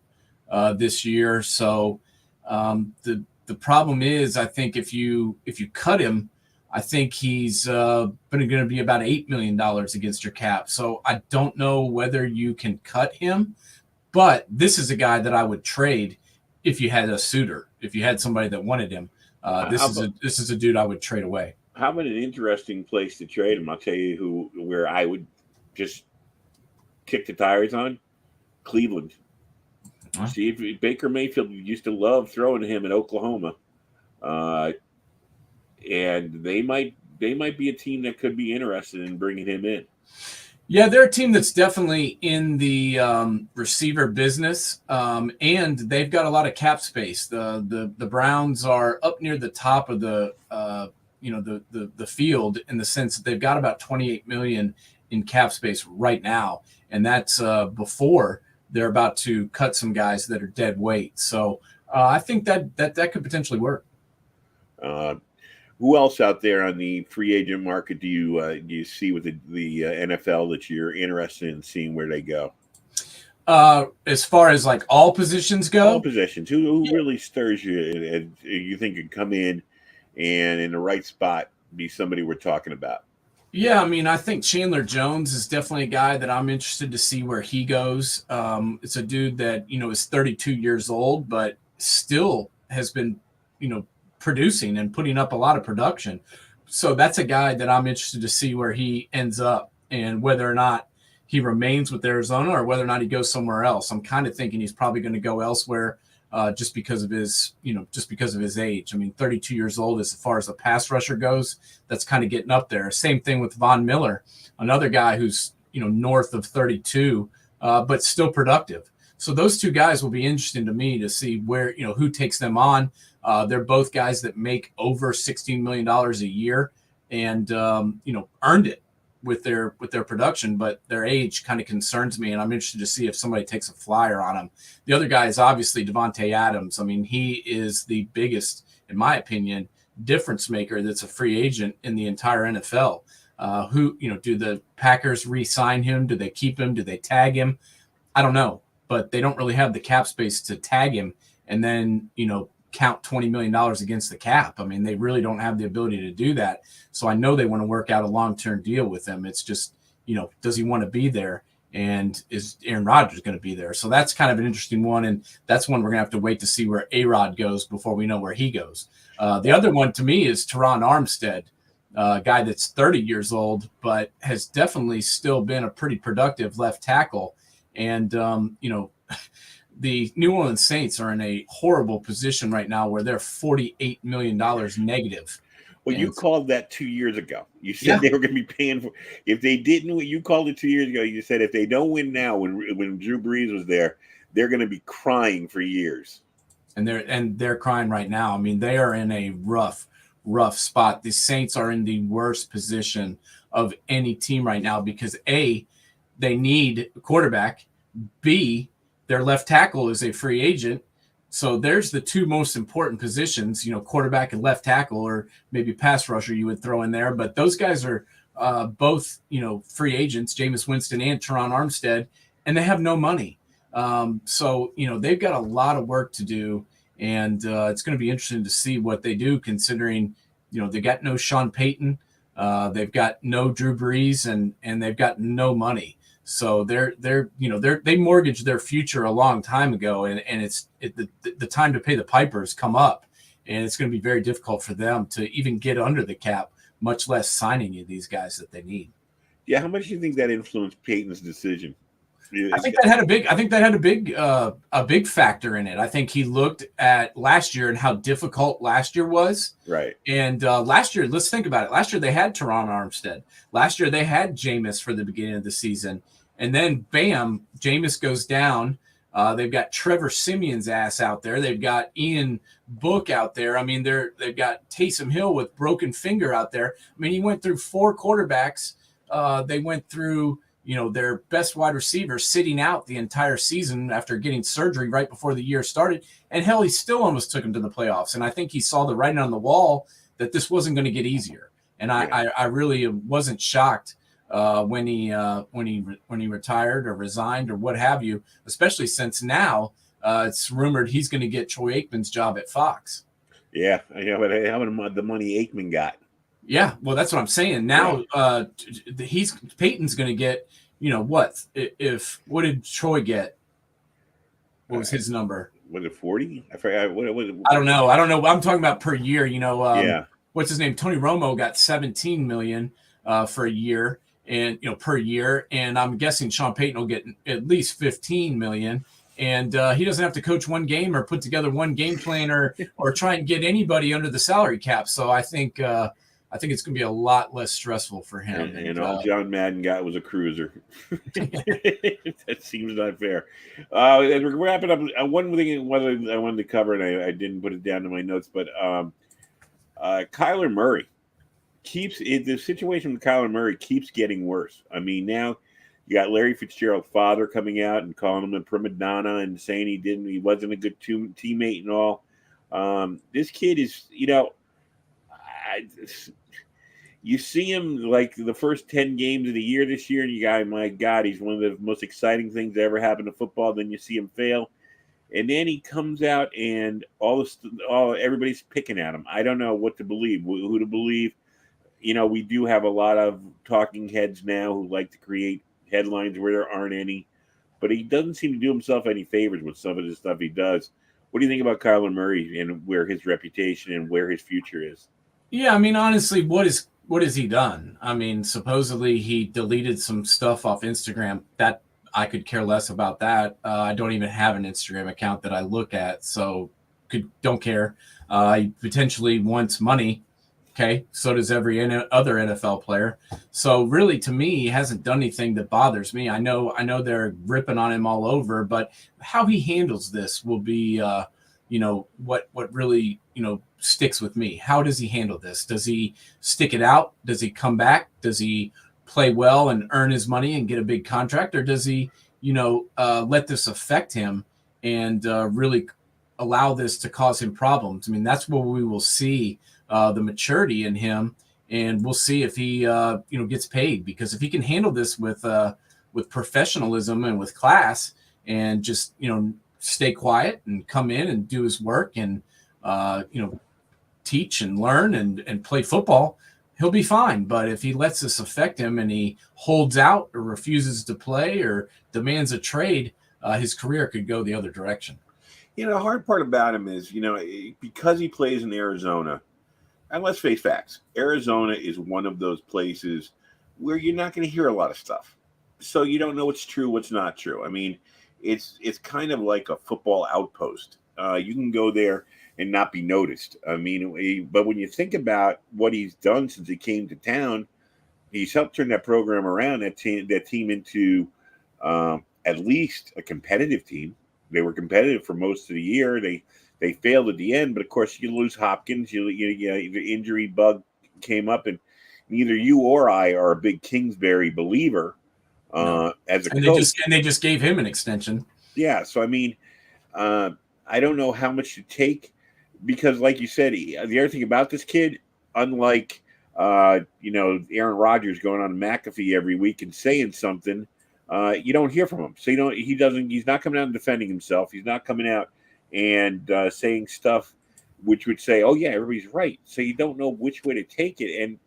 this year. So the problem is, I think if you cut him, I think he's going to be about $8 million against your cap. So I don't know whether you can cut him, but this is a guy that I would trade if you had a suitor, if you had somebody that wanted him. This is a dude I would trade away. How about an interesting place to trade him? I'll tell you where I would just kick the tires on. Cleveland. Huh? See, if Baker Mayfield used to love throwing to him in Oklahoma, and they might be a team that could be interested in bringing him in. Yeah, they're a team that's definitely in the receiver business, and they've got a lot of cap space. The Browns are up near the top of the field in the sense that they've got about $28 million in cap space right now, and that's before they're about to cut some guys that are dead weight. So I think that could potentially work. Who else out there on the free agent market do you see with the NFL that you're interested in seeing where they go? As far as like all positions go? All positions. Who really stirs you and you think could come in and in the right spot be somebody we're talking about? Yeah, I mean, I think Chandler Jones is definitely a guy that I'm interested to see where he goes. It's a dude that, is 32 years old, but still has been, producing and putting up a lot of production. So that's a guy that I'm interested to see where he ends up and whether or not he remains with Arizona or whether or not he goes somewhere else. I'm kind of thinking he's probably going to go elsewhere just because of his age. I mean, 32 years old, as far as a pass rusher goes, that's kind of getting up there. Same thing with Von Miller, another guy who's, north of 32, but still productive. So those two guys will be interesting to me to see where, who takes them on. They're both guys that make over $16 million a year and, earned it with their production, but their age kind of concerns me. And I'm interested to see if somebody takes a flyer on them. The other guy is obviously Devontae Adams. I mean, he is the biggest, in my opinion, difference maker that's a free agent in the entire NFL. Do the Packers re-sign him? Do they keep him? Do they tag him? I don't know, but they don't really have the cap space to tag him and then, count $20 million against the cap. I mean, they really don't have the ability to do that. So I know they want to work out a long-term deal with him. It's just, does he want to be there? And is Aaron Rodgers going to be there? So that's kind of an interesting one. And that's one we're going to have to wait to see where A-Rod goes before we know where he goes. The other one to me is Teron Armstead, a guy that's 30 years old, but has definitely still been a pretty productive left tackle. And, the New Orleans Saints are in a horrible position right now where they're $48 million negative. Well, you called that 2 years ago. You said they were going to be paying for – if they didn't – you called it 2 years ago. You said if they don't win now when Drew Brees was there, they're going to be crying for years. And they're crying right now. I mean, they are in a rough spot. The Saints are in the worst position of any team right now because, A, they need a quarterback. B, their left tackle is a free agent. So there's the two most important positions, quarterback and left tackle, or maybe pass rusher you would throw in there. But those guys are both, free agents, Jameis Winston and Teron Armstead, and they have no money. So they've got a lot of work to do, and it's going to be interesting to see what they do considering, they got no Sean Payton, they've got no Drew Brees, and they've got no money. So they mortgaged their future a long time ago, and the time to pay the pipers come up, and it's going to be very difficult for them to even get under the cap, much less sign any of these guys that they need. Yeah, how much do you think that influenced Peyton's decision? I think that had a big factor in it. I think he looked at last year and how difficult last year was. Right. And last year, let's think about it. Last year they had Teron Armstead. Last year they had Jameis for the beginning of the season. And then, bam, Jameis goes down. They've got Trevor Simeon's ass out there. They've got Ian Book out there. I mean, they've got Taysom Hill with broken finger out there. I mean, he went through 4 quarterbacks. They went through, their best wide receiver sitting out the entire season after getting surgery right before the year started. And hell, he still almost took him to the playoffs. And I think he saw the writing on the wall that this wasn't going to get easier. And I really wasn't shocked when he retired or resigned or what have you, especially since now it's rumored he's going to get Troy Aikman's job at Fox. Yeah, but how much the money Aikman got? Yeah, well, that's what I'm saying. Now Peyton's going to get, what did Troy get? What was his number? Was it 40? I forgot. What I don't know. I'm talking about per year. Yeah. What's his name? Tony Romo got $17 million for a year. And per year, and I'm guessing Sean Payton will get at least $15 million, and he doesn't have to coach one game or put together one game plan or try and get anybody under the salary cap. So I think it's going to be a lot less stressful for him. And all John Madden got was a cruiser. That seems not fair. As we're wrapping up, one thing I wanted to cover, and I didn't put it down in my notes, but Kyler Murray. The situation with Kyler Murray keeps getting worse. I mean, now you got Larry Fitzgerald's father coming out and calling him a prima donna and saying he wasn't a good teammate and all. This kid is, you see him like the first 10 games of the year this year, and you go, my God, he's one of the most exciting things that ever happened to football. Then you see him fail, and then he comes out and everybody's picking at him. I don't know what to believe, who to believe. We do have a lot of talking heads now who like to create headlines where there aren't any, but he doesn't seem to do himself any favors with some of the stuff he does. What do you think about Kyler Murray and where his reputation and where his future is? Yeah, I mean, honestly, what has he done? I mean, supposedly he deleted some stuff off Instagram. That I could care less about that. I don't even have an Instagram account that I look at, so don't care. He potentially wants money. Okay, so does every other NFL player. So really, to me, he hasn't done anything that bothers me. I know they're ripping on him all over, but how he handles this will be, what really sticks with me. How does he handle this? Does he stick it out? Does he come back? Does he play well and earn his money and get a big contract, or does he, let this affect him and really allow this to cause him problems? I mean, that's where we will see the maturity in him, and we'll see if he gets paid, because if he can handle this with professionalism and with class, and just stay quiet and come in and do his work and teach and learn and play football, he'll be fine. But if he lets this affect him and he holds out or refuses to play or demands a trade, his career could go the other direction. The hard part about him is, because he plays in Arizona. And let's face facts, Arizona is one of those places where you're not going to hear a lot of stuff. So you don't know what's true, what's not true. I mean, it's kind of like a football outpost. You can go there and not be noticed. I mean, but when you think about what he's done since he came to town, he's helped turn that program around, that team into at least a competitive team. They were competitive for most of the year. They failed at the end, but of course you lose Hopkins. The injury bug came up, and neither you or I are a big Kingsbury believer as a coach. They just gave him an extension. Yeah, so I mean, I don't know how much to take, because, like you said, the other thing about this kid, unlike Aaron Rodgers going on McAfee every week and saying something, you don't hear from him. So he's not coming out and defending himself. He's not coming out and saying stuff which would say, oh yeah, everybody's right. So you don't know which way to take it. And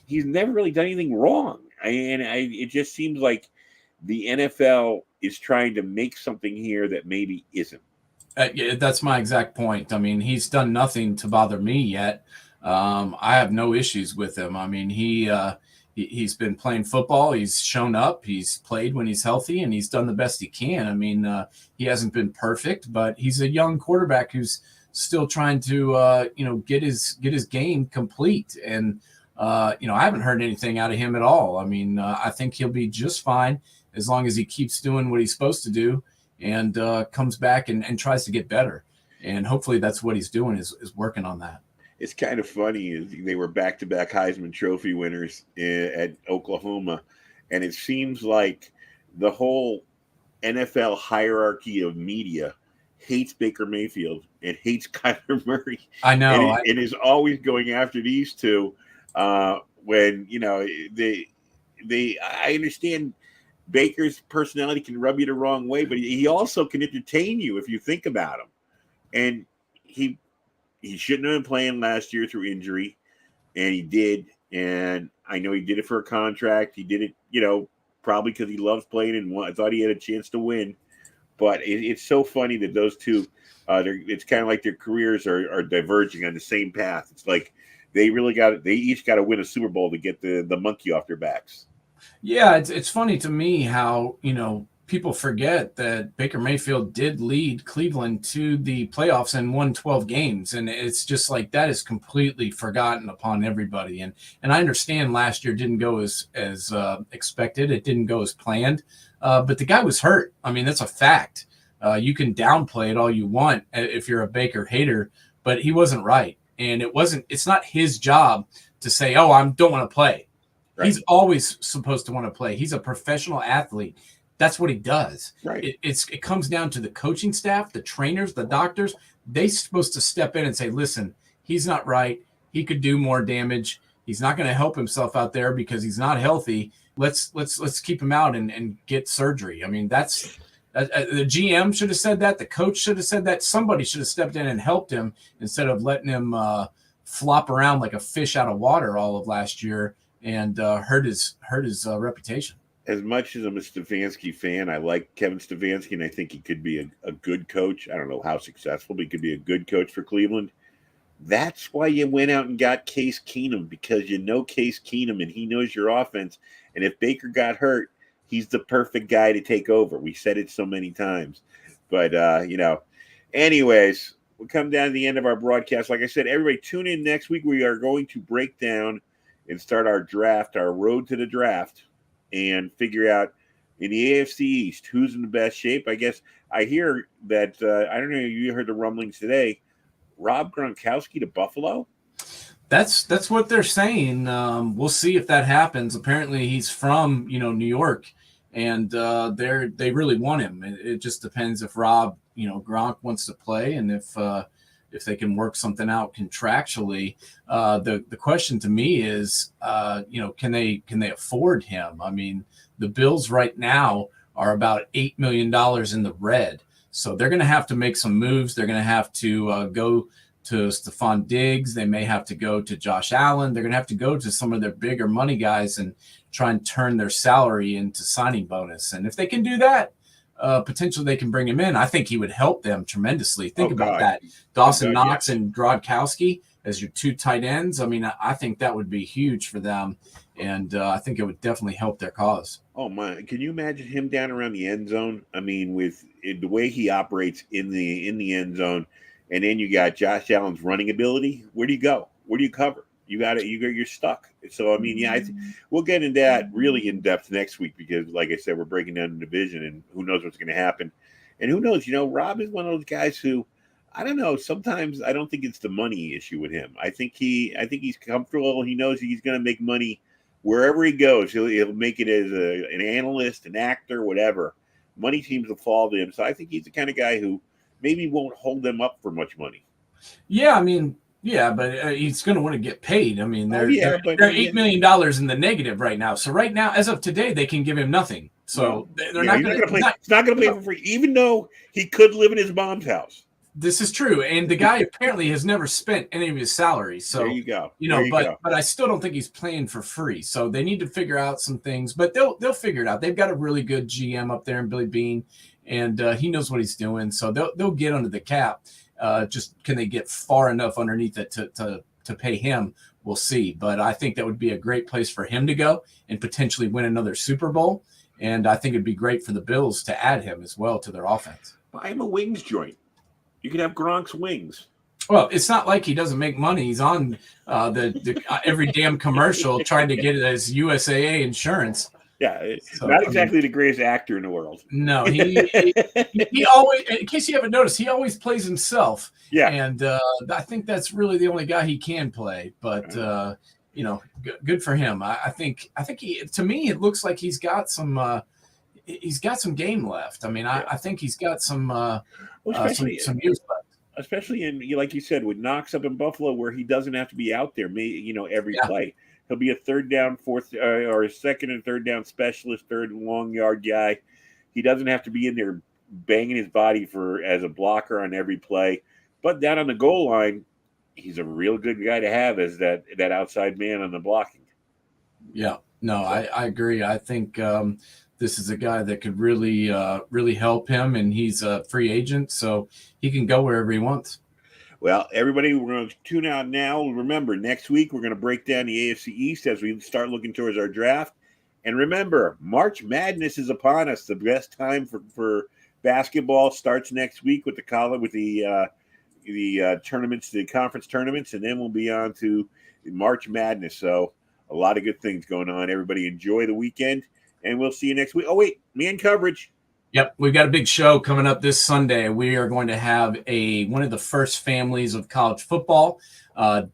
he's never really done anything wrong. It just seems like the NFL is trying to make something here that maybe isn't. Yeah, that's my exact point. I mean, he's done nothing to bother me yet. I have no issues with him. I mean, he's been playing football. He's shown up. He's played when he's healthy, and he's done the best he can. I mean, he hasn't been perfect, but he's a young quarterback who's still trying to, get his game complete. And, I haven't heard anything out of him at all. I mean, I think he'll be just fine as long as he keeps doing what he's supposed to do and comes back and tries to get better. And hopefully that's what he's doing is working on that. It's kind of funny is they were back-to-back Heisman Trophy winners at Oklahoma, and it seems like the whole NFL hierarchy of media hates Baker Mayfield and hates Kyler Murray. I know, and is always going after these two. When I understand Baker's personality can rub you the wrong way, but he also can entertain you if you think about him. And he shouldn't have been playing last year through injury, and he did. And I know he did it for a contract. He did it, probably because he loves playing and I thought he had a chance to win. But it's so funny that those two, it's kind of like their careers are diverging on the same path. It's like they each got to win a Super Bowl to get the monkey off their backs. Yeah, it's funny to me how, people forget that Baker Mayfield did lead Cleveland to the playoffs and won 12 games. And it's just like that is completely forgotten upon everybody. And I understand last year didn't go as expected. It didn't go as planned. But the guy was hurt. I mean, that's a fact. You can downplay it all you want if you're a Baker hater, but he wasn't right. And it's not his job to say, oh, I don't want to play. Right. He's always supposed to want to play. He's a professional athlete. That's what he does. Right. It comes down to the coaching staff, the trainers, the doctors. They're supposed to step in and say, listen, he's not right. He could do more damage. He's not going to help himself out there because he's not healthy. Let's keep him out and get surgery. I mean, that's the GM should have said that. The coach should have said that. Somebody should have stepped in and helped him instead of letting him flop around like a fish out of water all of last year and hurt his reputation. As much as I'm a Stefanski fan, I like Kevin Stefanski, and I think he could be a good coach. I don't know how successful, but he could be a good coach for Cleveland. That's why you went out and got Case Keenum, because you know Case Keenum, and he knows your offense. And if Baker got hurt, he's the perfect guy to take over. We said it so many times. But, anyways, we'll come down to the end of our broadcast. Like I said, everybody tune in next week. We are going to break down and start our draft, our road to the draft, and figure out in the AFC East who's in the best shape. I guess I hear that, I don't know if you heard the rumblings today, Rob Gronkowski to Buffalo. That's what they're saying. We'll see if that happens. Apparently, he's from New York, and they really want him. It just depends if Rob Gronk wants to play, and if they can work something out contractually. The question to me is, can they afford him? I mean, the Bills right now are about $8 million in the red, so they're going to have to make some moves. They're going to have to go to Stephon Diggs. They may have to go to Josh Allen. They're going to have to go to some of their bigger money guys and try and turn their salary into signing bonus. And if they can do that, potentially they can bring him in. I think he would help them tremendously. Think about that. Dawson Knox and Gronkowski as your two tight ends. I mean, I think that would be huge for them. And I think it would definitely help their cause. Oh, my. Can you imagine him down around the end zone? I mean, with the way he operates in the end zone, and then you got Josh Allen's running ability. Where do you go? Where do you cover? You're stuck. So, I mean, yeah, we'll get into that really in depth next week because, like I said, we're breaking down the division and who knows what's going to happen. And who knows, Rob is one of those guys who, I don't know, sometimes I don't think it's the money issue with him. I think he's comfortable. He knows he's going to make money wherever he goes. He'll make it as an analyst, an actor, whatever. Money seems to fall to him. So I think he's the kind of guy who maybe won't hold them up for much money. Yeah, I mean, but he's going to want to get paid. I mean, they're $8 million in the negative right now. So right now, as of today, they can give him nothing. So they're not going to play. It's not going to play for free, even though he could live in his mom's house. This is true, and the guy apparently has never spent any of his salary. So there you go. But I still don't think he's playing for free. So they need to figure out some things, but they'll figure it out. They've got a really good GM up there in Billy Bean, and he knows what he's doing. So they'll get under the cap. Just can they get far enough underneath it to pay him? We'll see. But I think that would be a great place for him to go and potentially win another Super Bowl. And I think it'd be great for the Bills to add him as well to their offense. Buy him a wings joint. You could have Gronk's wings. Well, it's not like he doesn't make money. He's on the every damn commercial trying to get his USAA insurance. Yeah, not exactly the greatest actor in the world. No, he always, in case you haven't noticed, he always plays himself. Yeah. And I think that's really the only guy he can play. But, good for him. I think he, to me, it looks like he's got some game left. I mean, I think he's got some years left. Especially in, like you said, with Knox up in Buffalo, where he doesn't have to be out there, every play. He'll be a third down, fourth, or a second and third down specialist, third and long yard guy. He doesn't have to be in there banging his body as a blocker on every play. But down on the goal line, he's a real good guy to have as that outside man on the blocking. Yeah, no, I agree. I think this is a guy that could really, really help him, and he's a free agent, so he can go wherever he wants. Well, everybody, we're going to tune out now. Remember, next week we're going to break down the AFC East as we start looking towards our draft. And remember, March Madness is upon us. The best time for basketball starts next week with the tournaments, the conference tournaments, and then we'll be on to March Madness. So a lot of good things going on. Everybody enjoy the weekend, and we'll see you next week. Oh, wait, man coverage. Yep, we've got a big show coming up this Sunday. We are going to have one of the first families of college football.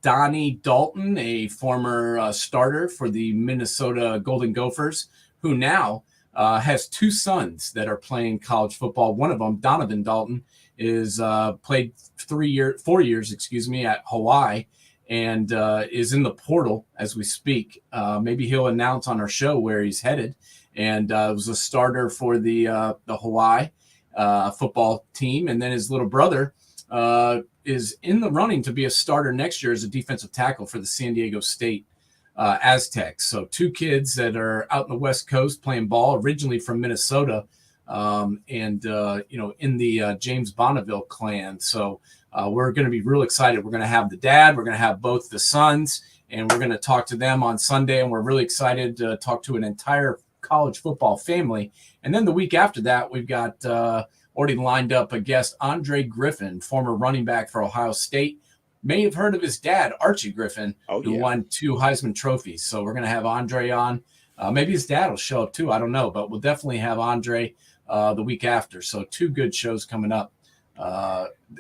Donnie Dalton, a former starter for the Minnesota Golden Gophers, who now has two sons that are playing college football. One of them, Donovan Dalton, is played 4 years, at Hawaii, and is in the portal as we speak. Maybe he'll announce on our show where he's headed. And was a starter for the Hawaii football team. And then his little brother is in the running to be a starter next year as a defensive tackle for the San Diego State Aztecs. So two kids that are out in the West Coast playing ball, originally from Minnesota, in the James Bonneville clan. So we're going to be real excited. We're going to have the dad. We're going to have both the sons. And we're going to talk to them on Sunday. And we're really excited to talk to an entire college football family. And then the week after that, we've got already lined up a guest, Andre Griffin, former running back for Ohio State. May have heard of his dad, Archie Griffin, who won 2 Heisman trophies. So we're going to have Andre on. Maybe his dad will show up too. I don't know, but we'll definitely have Andre the week after. So 2 good shows coming up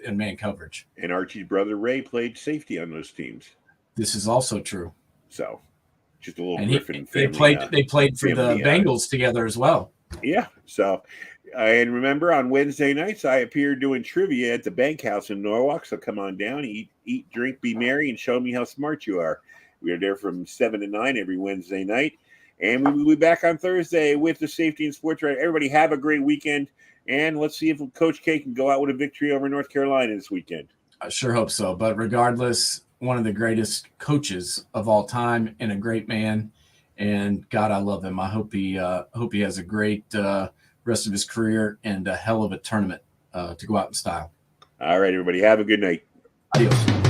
in man coverage. And Archie's brother Ray played safety on those teams. This is also true. So just a little and Griffin family. They played for the Bengals together as well. Yeah. So, and remember, on Wednesday nights, I appear doing trivia at the Bank House in Norwalk. So come on down, eat, drink, be merry, and show me how smart you are. We are there from 7 to 9 every Wednesday night. And we will be back on Thursday with the Safety and Sportswriter. Everybody have a great weekend. And let's see if Coach K can go out with a victory over North Carolina this weekend. I sure hope so. But regardless, one of the greatest coaches of all time and a great man. And God, I love him. I hope he has a great rest of his career and a hell of a tournament to go out in style. All right, everybody. Have a good night. Adios.